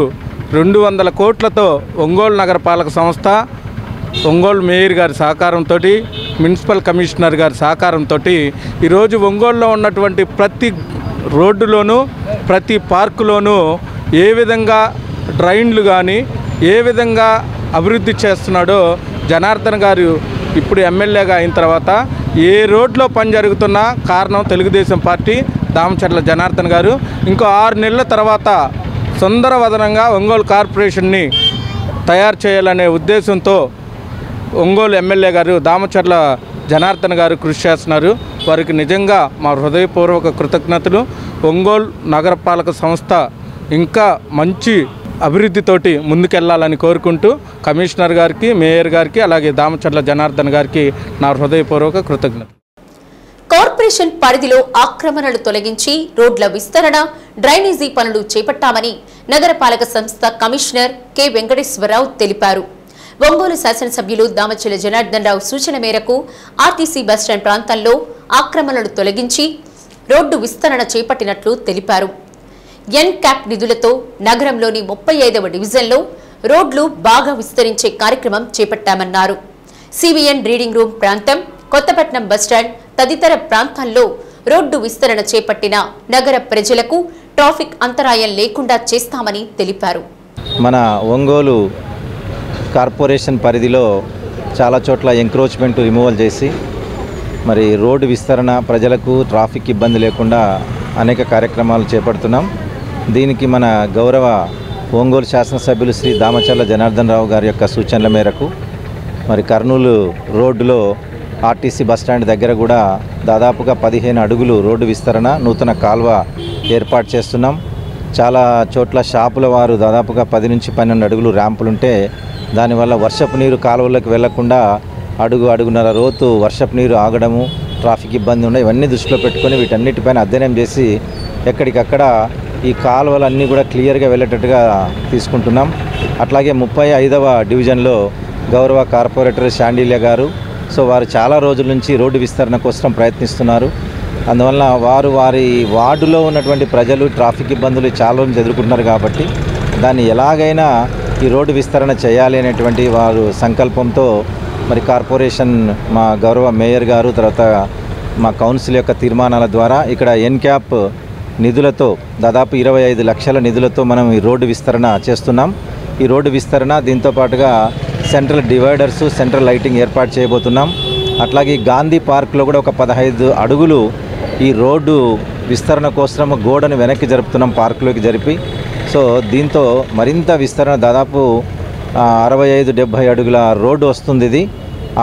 200 కోట్లతో ఒంగోలు నగరపాలక సంస్థ, ఒంగోలు మేయర్ గారి సహకారంతో, మున్సిపల్ కమిషనర్ గారి సహకారంతో ఈరోజు ఒంగోలులో ఉన్నటువంటి ప్రతి రోడ్డులోనూ ప్రతి పార్కులోనూ ఏ విధంగా డ్రైన్లు కానీ ఏ విధంగా అభివృద్ధి చేస్తున్నాడో జనార్దన్ గారు ఇప్పుడు ఎమ్మెల్యేగా అయిన తర్వాత ఏ రోడ్లో పని జరుగుతున్నా కారణం తెలుగుదేశం పార్టీ, దామచర్ల జనార్దన్ గారు. ఇంకో 6 నెలల తర్వాత సుందరవదనంగా ఒంగోలు కార్పొరేషన్ని తయారు చేయాలనే ఉద్దేశంతో ఒంగోలు ఎమ్మెల్యే గారు దామచర్ల జనార్దన్ గారు కృషి చేస్తున్నారు. వారికి నిజంగా మా హృదయపూర్వక కృతజ్ఞతలు. ఒంగోలు నగరపాలక సంస్థ ఇంకా మంచి అభివృద్ధితోటి ముందుకెళ్లాలని కోరుకుంటూ కమిషనర్ గారికి, మేయర్ గారికి, అలాగే దామచర్ల జనార్దన్ గారికి నా హృదయపూర్వక కృతజ్ఞతలు. కార్పొరేషన్ పరిధిలో ఆక్రమణలు తొలగించి రోడ్ల విస్తరణ, డ్రైనేజీ పనులు చేపట్టామని నగరపాలక సంస్థ కమిషనర్ కె వెంకటేశ్వరరావు తెలిపారు. ఒంగోలు శాసనసభ్యులు దామచర్ల జనార్దన్ రావు సూచన మేరకు ఆర్టీసీ బస్టాండ్ ప్రాంతంలో ఆక్రమణలు తొలగించి రోడ్డు విస్తరణ చేపట్టినట్లు తెలిపారు. ఎన్క్యాప్ నిధులతో నగరంలోని 35వ డివిజన్లో రోడ్లు బాగా విస్తరించే కార్యక్రమం చేపట్టామన్నారు. సివిఎన్ రీడింగ్ రూమ్ ప్రాంతం, కొత్తపట్నం బస్టాండ్ తదితర ప్రాంతాల్లో రోడ్డు విస్తరణ చేపట్టిన నగర ప్రజలకు ట్రాఫిక్ అంతరాయం లేకుండా చేస్తామని తెలిపారు. మన ఒంగోలు కార్పొరేషన్ పరిధిలో చాలా చోట్ల ఎంక్రోచ్మెంట్ రిమూవల్ చేసి మరి రోడ్డు విస్తరణ, ప్రజలకు ట్రాఫిక్ ఇబ్బంది లేకుండా అనేక కార్యక్రమాలు చేపడుతున్నాం. దీనికి మన గౌరవ ఒంగోలు శాసనసభ్యులు శ్రీ దామచర్ల జనార్దన్ రావు గారి యొక్క సూచనల మేరకు మరి కర్నూలు రోడ్డులో ఆర్టీసీ బస్టాండ్ దగ్గర కూడా దాదాపుగా 15 అడుగులు రోడ్డు విస్తరణ, నూతన కాల్వ ఏర్పాటు చేస్తున్నాం. చాలా చోట్ల షాపుల వారు దాదాపుగా 10 నుంచి 12 అడుగులు ర్యాంపులుంటే దానివల్ల వర్షపు నీరు కాలువల్లోకి వెళ్లకుండా అడుగున్నర లోతు వర్షపు నీరు ఆగడము, ట్రాఫిక్ ఇబ్బంది ఉన్నాయి. ఇవన్నీ దృష్టిలో పెట్టుకొని వీటన్నిటిపైన అధ్యయనం చేసి ఎక్కడికక్కడ ఈ కాలువలన్నీ కూడా క్లియర్గా వెళ్ళేటట్టుగా తీసుకుంటున్నాం. అట్లాగే 35వ డివిజన్లో గౌరవ కార్పొరేటర్ శాండిల్య గారు వారు చాలా రోజుల నుంచి రోడ్డు విస్తరణ కోసం ప్రయత్నిస్తున్నారు. అందువల్ల వారి వార్డులో ఉన్నటువంటి ప్రజలు ట్రాఫిక్ ఇబ్బందులు చాలా రోజులు ఎదుర్కొంటున్నారు కాబట్టి దాన్ని ఎలాగైనా ఈ రోడ్డు విస్తరణ చేయాలి అనేటువంటి వారు సంకల్పంతో మరి కార్పొరేషన్ మా గౌరవ మేయర్ గారు, తర్వాత మా కౌన్సిల్ యొక్క తీర్మానాల ద్వారా ఇక్కడ ఎన్క్యాప్ నిధులతో దాదాపు 25 లక్షల నిధులతో మనం ఈ రోడ్డు విస్తరణ చేస్తున్నాం. ఈ రోడ్డు విస్తరణ దీంతో పాటుగా సెంట్రల్ డివైడర్స్, సెంట్రల్ లైటింగ్ ఏర్పాటు చేయబోతున్నాం. అట్లాగే గాంధీ పార్క్లో కూడా ఒక 15 అడుగులు ఈ రోడ్డు విస్తరణ కోసం గోడను వెనక్కి జరుపుతున్నాం, పార్కులోకి జరిపి. దీంతో మరింత విస్తరణ దాదాపు 65-70 అడుగుల రోడ్డు వస్తుంది. ఇది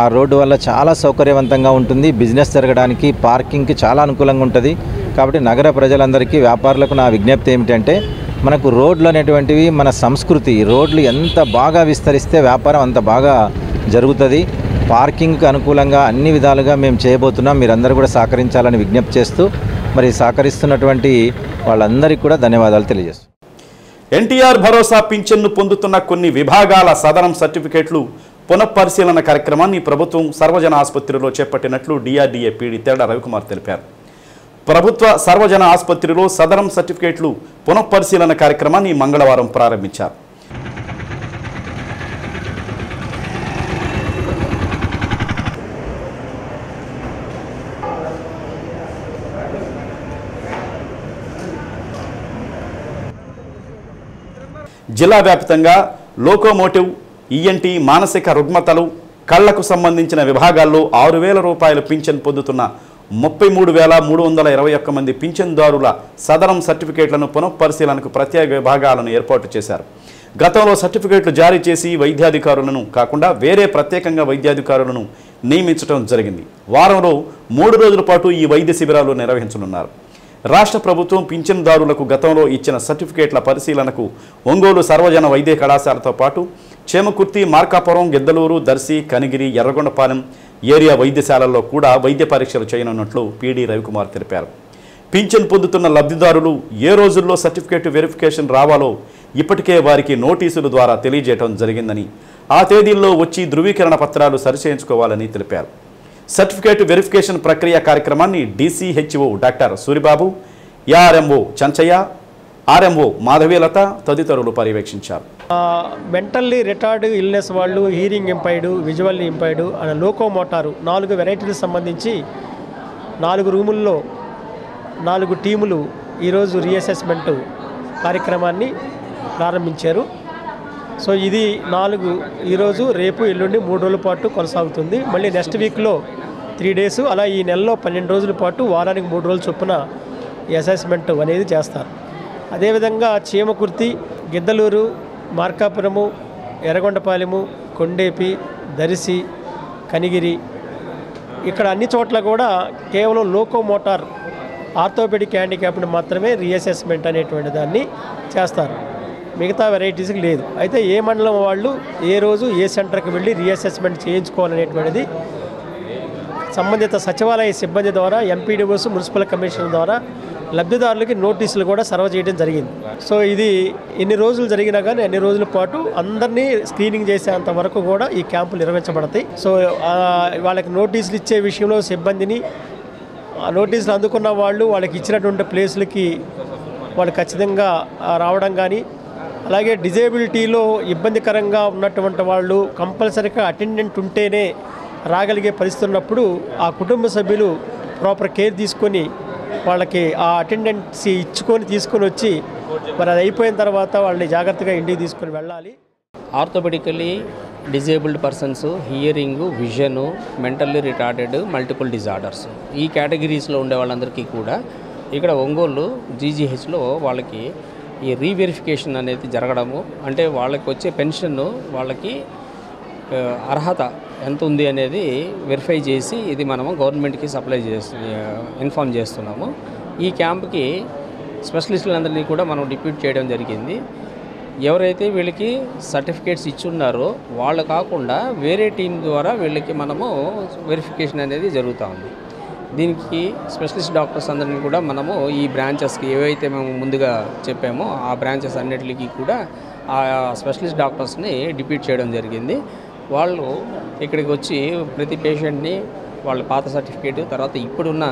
ఆ రోడ్డు వల్ల చాలా సౌకర్యవంతంగా ఉంటుంది, బిజినెస్ జరగడానికి, పార్కింగ్కి చాలా అనుకూలంగా ఉంటుంది. కాబట్టి నగర ప్రజలందరికీ, వ్యాపారులకు నా విజ్ఞప్తి ఏమిటంటే మనకు రోడ్లు అనేటువంటివి మన సంస్కృతి. రోడ్లు ఎంత బాగా విస్తరిస్తే వ్యాపారం అంత బాగా జరుగుతుంది. పార్కింగ్కి అనుకూలంగా అన్ని విధాలుగా మేము చేయబోతున్నాం. మీరందరూ కూడా సహకరించాలని విజ్ఞప్తి చేస్తూ మరి సహకరిస్తున్నటువంటి వాళ్ళందరికీ కూడా ధన్యవాదాలు తెలియజేస్తున్నాం. ఎన్టీఆర్ భరోసా పింఛన్ను పొందుతున్న కొన్ని విభాగాల సదరం సర్టిఫికేట్లు పునఃపరిశీలన కార్యక్రమాన్ని ప్రభుత్వం సర్వజన ఆసుపత్రిలో చేపట్టినట్లు డిఆర్డీఏ పీడీ తేడా రవికుమార్ తెలిపారు. ప్రభుత్వ సర్వజన ఆసుపత్రిలో సదరం సర్టిఫికేట్లు పునఃపరిశీలన కార్యక్రమాన్ని మంగళవారం ప్రారంభించారు. జిల్లా వ్యాప్తంగా లోకోమోటివ్, ఈఎన్టీ, మానసిక రుగ్మతలు, కళ్లకు సంబంధించిన విభాగాల్లో 6,000 రూపాయల పింఛన్ పొందుతున్న 33,321 మంది పింఛన్దారుల సదరం సర్టిఫికేట్లను పునఃపరిశీలనకు ప్రత్యేక విభాగాలను ఏర్పాటు చేశారు. గతంలో సర్టిఫికేట్లు జారీ చేసి వైద్యాధికారులను కాకుండా వేరే ప్రత్యేకంగా వైద్యాధికారులను నియమించడం జరిగింది. వారంలో 3 రోజుల పాటు ఈ వైద్య శిబిరాలు నిర్వహించనున్నారు. రాష్ట్ర ప్రభుత్వం పింఛన్దారులకు గతంలో ఇచ్చిన సర్టిఫికేట్ల పరిశీలనకు ఒంగోలు సర్వజన వైద్య కళాశాలతో పాటు చేమకుర్తి, మార్కాపురం, గిద్దలూరు, దర్శి, కనిగిరి, ఎర్రగొండపాలెం ఏరియా వైద్యశాలల్లో కూడా వైద్య పరీక్షలు చేయనున్నట్లు పీడీ రవికుమార్ తెలిపారు. పింఛన్ పొందుతున్న లబ్ధిదారులు ఏ రోజుల్లో సర్టిఫికేట్ వెరిఫికేషన్ రావాలో ఇప్పటికే వారికి నోటీసుల ద్వారా తెలియజేయడం జరిగిందని, ఆ తేదీల్లో వచ్చి ధృవీకరణ పత్రాలు సరిచేయించుకోవాలని తెలిపారు. సర్టిఫికేట్ వెరిఫికేషన్ ప్రక్రియ కార్యక్రమాన్ని DCHO doctor Suribabu, ARMO Chanchaiah, RMO Madhavilatha తదితరులు పర్యవేక్షించారు. మెంటల్లీ రిటార్డ్ ఇల్నెస్ వాళ్ళు, hearing impaired, visually impaired and locomotor 4 వెరైటీలకు సంబంధించి 4 రూముల్లో 4 టీములు ఈరోజు రీఅసెస్మెంట్ కార్యక్రమాన్ని ప్రారంభించారు. ఇది 4 ఈరోజు, రేపు, ఎల్లుండి 3 రోజుల పాటు కొనసాగుతుంది. మళ్ళీ నెక్స్ట్ వీక్లో 3 డేస్, అలా ఈ నెలలో 12 రోజుల పాటు వారానికి 3 రోజుల చొప్పున ఈ అసెస్మెంట్ అనేది చేస్తారు. అదేవిధంగా చీమకుర్తి, గిద్దలూరు, మార్కాపురము, ఎర్రగొండపాలెము, కొండేపి, దర్శి, కనిగిరి ఇక్కడ అన్ని చోట్ల కూడా కేవలం లోకోమోటార్ ఆర్థోపెడిక్ హ్యాండిక్యాప్ని మాత్రమే రీఅసెస్మెంట్ అనేటువంటి దాన్ని చేస్తారు. మిగతా వెరైటీస్కి లేదు. అయితే ఏ మండలం వాళ్ళు ఏ రోజు ఏ సెంటర్కి వెళ్ళి రీఅసెస్మెంట్ చేయించుకోవాలనేటువంటిది సంబంధిత సచివాలయ సిబ్బంది ద్వారా, ఎంపీడీఓస్, మున్సిపల్ కమిషనర్ ద్వారా లబ్ధిదారులకి నోటీసులు కూడా సర్వ్ చేయడం జరిగింది. సో ఇది ఎన్ని రోజులు జరిగినా కానీ అన్ని రోజుల పాటు అందరినీ స్క్రీనింగ్ చేసేంత వరకు కూడా ఈ క్యాంపులు నిర్వహించబడతాయి. సో వాళ్ళకి నోటీసులు ఇచ్చే విషయంలో సిబ్బందిని నోటీసులు అందుకున్న వాళ్ళు వాళ్ళకి ఇచ్చినటువంటి ప్లేసులకి వాళ్ళు ఖచ్చితంగా రావడం కానీ, అలాగే డిజేబిలిటీలో ఇబ్బందికరంగా ఉన్నటువంటి వాళ్ళు కంపల్సరీగా అటెండెంట్ ఉంటేనే రాగలిగే పరిస్థితి ఉన్నప్పుడు ఆ కుటుంబ సభ్యులు ప్రాపర్ కేర్ తీసుకొని వాళ్ళకి ఆ అటెండెన్సీ ఇచ్చుకొని తీసుకొని వచ్చి మరి అది అయిపోయిన తర్వాత వాళ్ళని జాగ్రత్తగా ఇంటికి తీసుకొని వెళ్ళాలి. Orthopaedically disabled persons, hearing, vision, mentally retarded, multiple disorders, ఈ కేటగిరీస్లో ఉండే వాళ్ళందరికీ కూడా ఇక్కడ ఒంగోలు జీజీహెచ్లో వాళ్ళకి ఈ రీవెరిఫికేషన్ అనేది జరగడము, అంటే వాళ్ళకి వచ్చే పెన్షన్ వాళ్ళకి అర్హత ఎంత ఉంది అనేది వెరిఫై చేసి ఇది మనము గవర్నమెంట్కి సప్లై ఇన్ఫామ్ చేస్తున్నాము. ఈ క్యాంప్కి స్పెషలిస్టులందరినీ కూడా మనం డిప్యూట్ చేయడం జరిగింది. ఎవరైతే వీళ్ళకి సర్టిఫికేట్స్ ఇచ్చున్నారో వాళ్ళు కాకుండా వేరే టీం ద్వారా వీళ్ళకి మనము వెరిఫికేషన్ అనేది జరుగుతూ ఉంది. దీనికి స్పెషలిస్ట్ డాక్టర్స్ అందరినీ కూడా మనము ఈ బ్రాంచెస్కి ఏవైతే మేము ముందుగా చెప్పామో ఆ బ్రాంచెస్ అన్నిటికీ కూడా ఆ స్పెషలిస్ట్ డాక్టర్స్ని డిప్యూట్ చేయడం జరిగింది. వాళ్ళు ఇక్కడికి వచ్చి ప్రతి పేషెంట్ని వాళ్ళ పాత సర్టిఫికేట్, తర్వాత ఇప్పుడున్న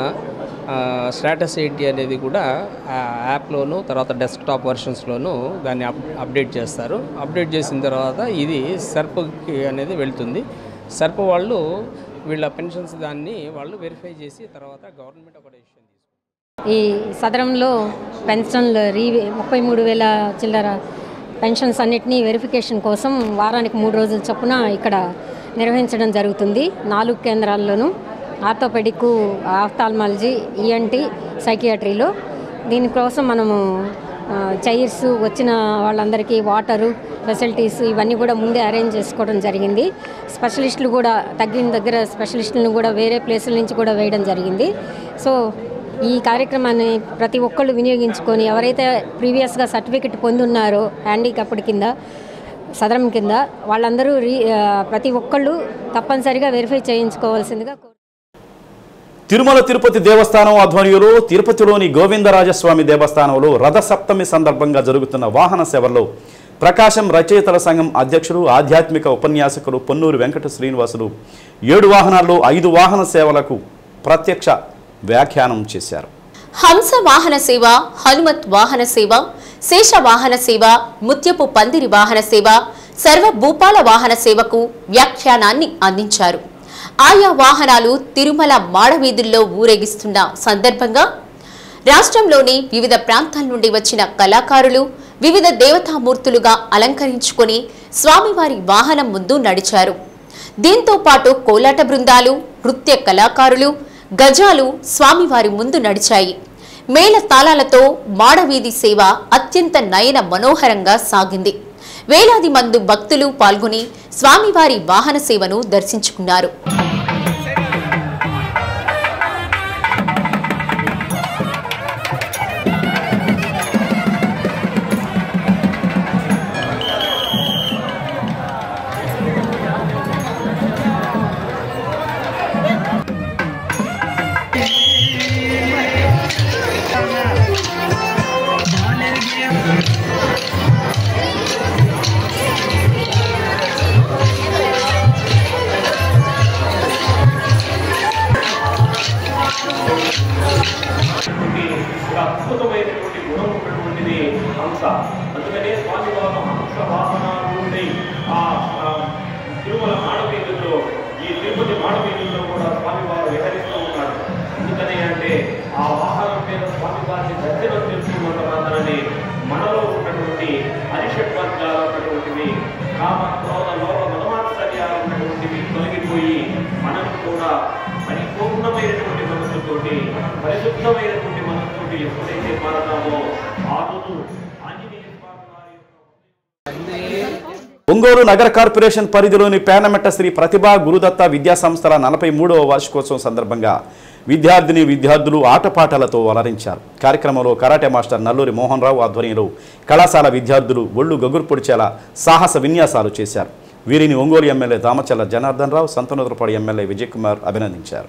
స్టేటస్ ఏంటి అనేది కూడా యాప్లోను, తర్వాత డెస్క్టాప్ వర్షన్స్లోనూ దాన్ని అప్డేట్ చేస్తారు. అప్డేట్ చేసిన తర్వాత ఇది సర్ప్కి అనేది వెళ్తుంది. సర్ప్ వాళ్ళు వీళ్ళ పెన్షన్స్ దాన్ని వాళ్ళు వెరిఫై చేసి తర్వాత గవర్నమెంట్ ఒక డెసిషన్ తీసుకుంటుంది. ఈ సదరంలో పెన్షన్లు 33,000 చిల్లర పెన్షన్స్ అన్నిటినీ వెరిఫికేషన్ కోసం వారానికి 3 రోజుల చొప్పున ఇక్కడ నిర్వహించడం జరుగుతుంది. 4 కేంద్రాల్లోనూ ఆర్థోపెడిక్, ఆఫ్థాల్మాలజీ, ఈఎన్టీ, సైకియాట్రీలో. దీనికోసం మనము చైర్స్, వచ్చిన వాళ్ళందరికీ వాటరు ఫెసిలిటీస్ ఇవన్నీ కూడా ముందే అరేంజ్ చేసుకోవడం జరిగింది. స్పెషలిస్టులు కూడా తగ్గిన దగ్గర స్పెషలిస్టులను కూడా వేరే ప్లేసుల నుంచి కూడా వేయడం జరిగింది. సో ఈ కార్యక్రమాన్ని ప్రతి ఒక్కళ్ళు వినియోగించుకొని ఎవరైతే ప్రీవియస్గా సర్టిఫికెట్ పొందున్నారో హ్యాండిక్యాప్డ్ కింద, సదరం కింద, వాళ్ళందరూ ప్రతి ఒక్కళ్ళు తప్పనిసరిగా వెరిఫై చేయించుకోవాల్సిందిగా. తిరుమల తిరుపతి దేవస్థానం ఆధ్వర్యంలో తిరుపతిలోని గోవిందరాజస్వామి దేవస్థానంలో రథసప్తమి సందర్భంగా జరుగుతున్న వాహన సేవల్లో ప్రకాశం రచయితల సంఘం అధ్యక్షుడు, ఆధ్యాత్మిక ఉపన్యాసకులు పొన్నూరు వెంకట శ్రీనివాసులు 7 వాహనాల్లో 5 వాహన సేవలకు ప్రత్యక్ష వ్యాఖ్యానం చేశారు. హంస వాహన సేవ, హనుమత్ వాహన సేవ, శేష వాహన సేవ, ముత్యపు పందిరి వాహన సేవ, సర్వ భూపాల వాహన సేవకు వ్యాఖ్యానాన్ని అందించారు. ఆయా వాహనాలు తిరుమల మాడవీధుల్లో ఊరేగిస్తున్న సందర్భంగా రాష్ట్రంలోని వివిధ ప్రాంతాల నుండి వచ్చిన కళాకారులు వివిధ దేవతామూర్తులుగా అలంకరించుకొని స్వామివారి వాహనం ముందు నడిచారు. దీంతో పాటు కోలాట బృందాలు, నృత్య కళాకారులు, గజాలు స్వామివారి ముందు నడిచాయి. మేళ తాళాలతో మాడవీధి సేవ అత్యంత నయన మనోహరంగా సాగింది. వేలాది మంది భక్తులు పాల్గొని స్వామివారి వాహన సేవను దర్శించుకున్నారు. అద్భుతమైనటువంటి గుణం ఉన్నటువంటిది హంస. అందుకనే స్వామివారు హంస వాహనాలు ఉండి ఆ తిరుమల మాడవీధుల్లో, ఈ తిరుపతి మాడవీధుల్లో కూడా స్వామివారు విహరిస్తూ ఉన్నారు. ఎందుకని అంటే ఆ వాహనం మీద స్వామివారిని దర్శనం చేసుకున్నంత మాత్రమే మనలో ఉన్నటువంటి అరిషడ్వర్గాలు ఉన్నటువంటివి, కామ క్రోధ లోభ మనమాత్సర్యాలు ఉన్నటువంటివి తొలగిపోయి మనం కూడా పరిపూర్ణమైనటువంటి మనసుతోటి, పరిశుద్ధమైనటువంటి మనసుతోటి ఎప్పుడైతే మారతామో ఆ రోజు ఒంగోలు నగర కార్పొరేషన్ పరిధిలోని పేనమెట్ట శ్రీ ప్రతిభా గురుదత్త విద్యాసంస్థల 43వ వార్షికోత్సవం సందర్భంగా విద్యార్థులు ఆటపాటలతో అలరించారు. కార్యక్రమంలో కరాటే మాస్టర్ నల్లూరి మోహన్ రావు ఆధ్వర్యంలో కళాశాల విద్యార్థులు ఒళ్ళు గగుర్పొడిచేలా సాహస విన్యాసాలు చేశారు. వీరిని ఒంగోలు ఎమ్మెల్యే దామచర్ల జనార్దన్ రావు, సంతనూతలపాడు ఎమ్మెల్యే విజయ్ కుమార్ అభినందించారు.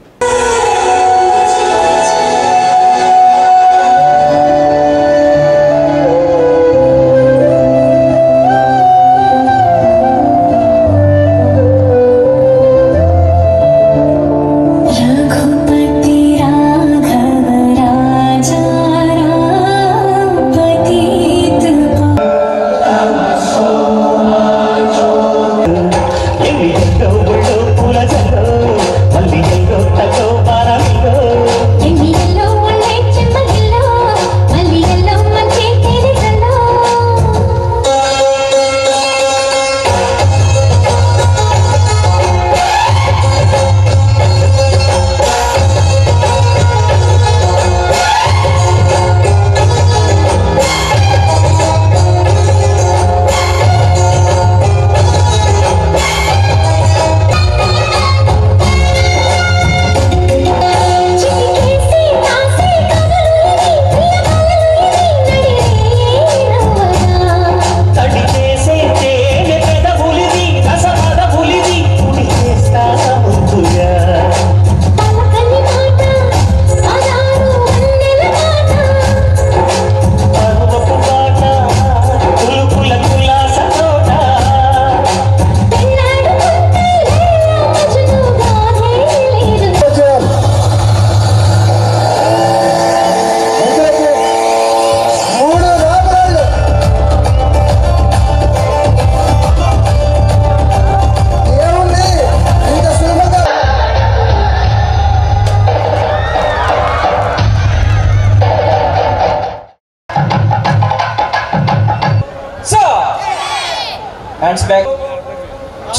back.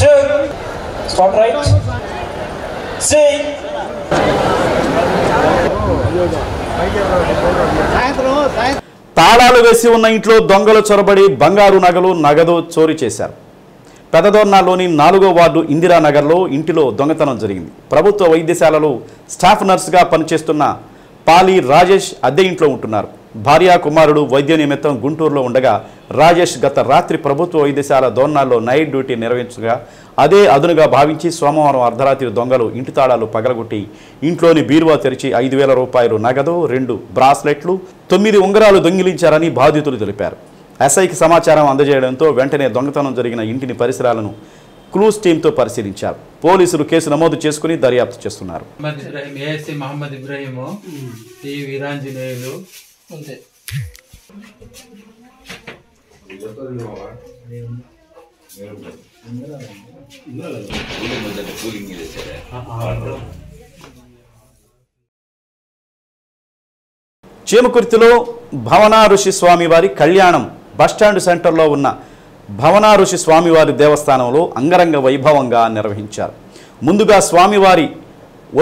2. Start right. C. తాళాలు వేసి ఉన్న ఇంట్లో దొంగలు చొరబడి బంగారు నగలు నగదు చోరీ చేశారు. పెదదోర్నాలోని 4వ వార్డు ఇందిరానగర్లో ఇంటిలో దొంగతనం జరిగింది. ప్రభుత్వ వైద్యశాలలో స్టాఫ్ నర్సుగా పనిచేస్తున్న పాలి రాజేష్ అద్దె ఇంట్లో ఉంటున్నారు. భార్యా కుమారుడు వైద్య నిమిత్తం గుంటూరులో ఉండగా రాజేష్ గత రాత్రి ప్రభుత్వ వైద్యశాల దోర్నాల్లో నైట్ డ్యూటీ నిర్వహించగా అదే అదునుగా భావించి సోమవారం అర్ధరాత్రి దొంగలు ఇంటి తాళాలు పగలగొట్టి ఇంట్లోని బీరువా తెరిచి 5,000 రూపాయలు నగదు, 2 బ్రాస్లెట్లు, 9 ఉంగరాలు దొంగిలించారని బాధితులు తెలిపారు. ఎస్ఐకి సమాచారం అందజేయడంతో వెంటనే దొంగతనం జరిగిన ఇంటిని పరిసరాలను క్లూస్ టీంతో పరిశీలించారు. పోలీసులు కేసు నమోదు చేసుకుని దర్యాప్తు చేస్తున్నారు. మహమ్మద్ ఇబ్రాహిం ఈ వీరాంజనేయులు చీమకుర్తిలో భవనా ఋషి స్వామివారి కళ్యాణం బస్టాండ్ సెంటర్లో ఉన్న భవనా ఋషి స్వామివారి దేవస్థానంలో అంగరంగ వైభవంగా నిర్వహించారు. ముందుగా స్వామివారి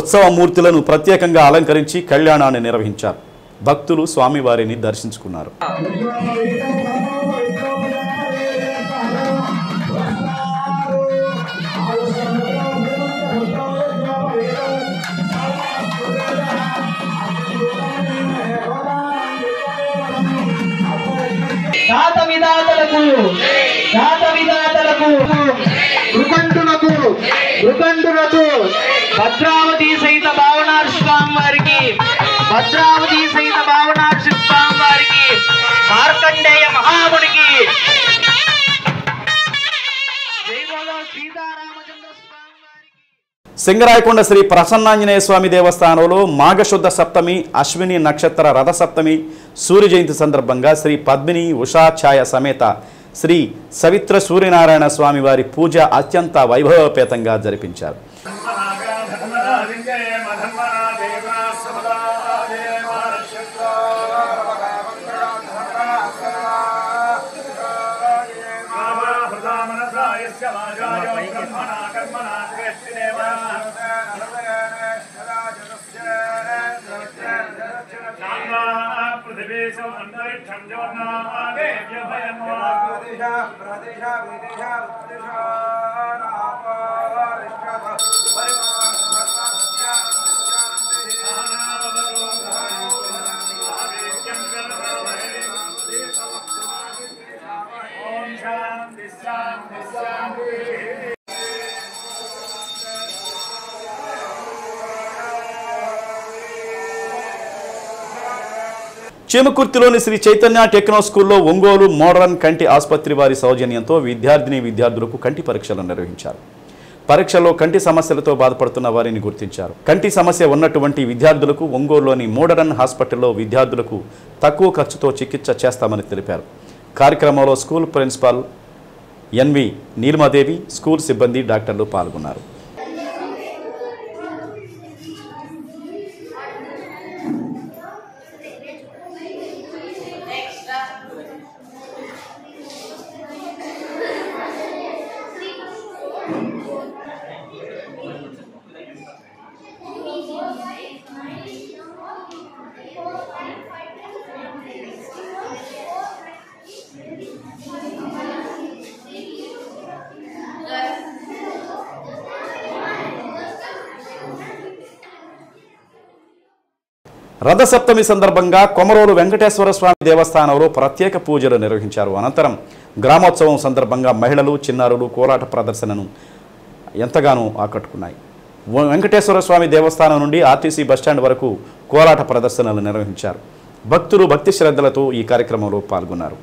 ఉత్సవమూర్తులను ప్రత్యేకంగా అలంకరించి కళ్యాణాన్ని నిర్వహించారు. భక్తులు స్వామివారిని దర్శించుకున్నారు. భద్రావతి సహిత భావనార్షి స్వామి వారికి, భద్రావతి సహిత భావనార్షి స్వామి వారికి, మార్కండేయ మహామునికి సింగరాయకొండ శ్రీ ప్రసన్నాంజనేయ స్వామి దేవస్థానంలో మాఘశుద్ధ సప్తమి, అశ్విని నక్షత్ర రథ సప్తమి, సూర్య జయంతి సందర్భంగా శ్రీ పద్మిని ఉషాఛాయ సమేత శ్రీ సవిత్ర సూర్యనారాయణ స్వామి వారి పూజ అత్యంత వైభవపేతంగా జరిపించారు. చీమకుర్తిలోని శ్రీ చైతన్య టెక్నో స్కూల్లో ఒంగోలు మోడరన్ కంటి ఆసుపత్రి వారి సౌజన్యంతో విద్యార్థులకు కంటి పరీక్షలు నిర్వహించారు. పరీక్షల్లో కంటి సమస్యలతో బాధపడుతున్న వారిని గుర్తించారు. కంటి సమస్య ఉన్నటువంటి విద్యార్థులకు ఒంగోలులోని మోడరన్ హాస్పిటల్లో విద్యార్థులకు తక్కువ ఖర్చుతో చికిత్స చేస్తామని తెలిపారు. కార్యక్రమంలో school principal N V Neelimadevi, school సిబ్బంది, డాక్టర్లు పాల్గొన్నారు. రథసప్తమి సందర్భంగా కొమరోలు వెంకటేశ్వర స్వామి దేవస్థానంలో ప్రత్యేక పూజలు నిర్వహించారు. అనంతరం గ్రామోత్సవం సందర్భంగా మహిళలు, చిన్నారులు కోలాట ప్రదర్శనను ఎంతగానో ఆకట్టుకున్నాయి. వెంకటేశ్వర స్వామి దేవస్థానం నుండి ఆర్టీసీ బస్టాండ్ వరకు కోలాట ప్రదర్శనలు నిర్వహించారు. భక్తులు భక్తి శ్రద్ధలతో ఈ కార్యక్రమంలో పాల్గొన్నారు.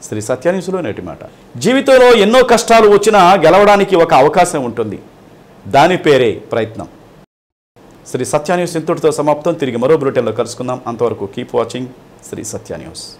శ్రీ సత్య న్యూస్లో నేటి మాట. జీవితంలో ఎన్నో కష్టాలు వచ్చినా గెలవడానికి ఒక అవకాశం ఉంటుంది. దాని పేరే ప్రయత్నం. శ్రీ సత్య న్యూస్ ఇంతటితో సమాప్తం. తిరిగి మరో బులెటిన్లో కలుసుకుందాం. అంతవరకు కీప్ వాచింగ్ శ్రీ సత్య న్యూస్.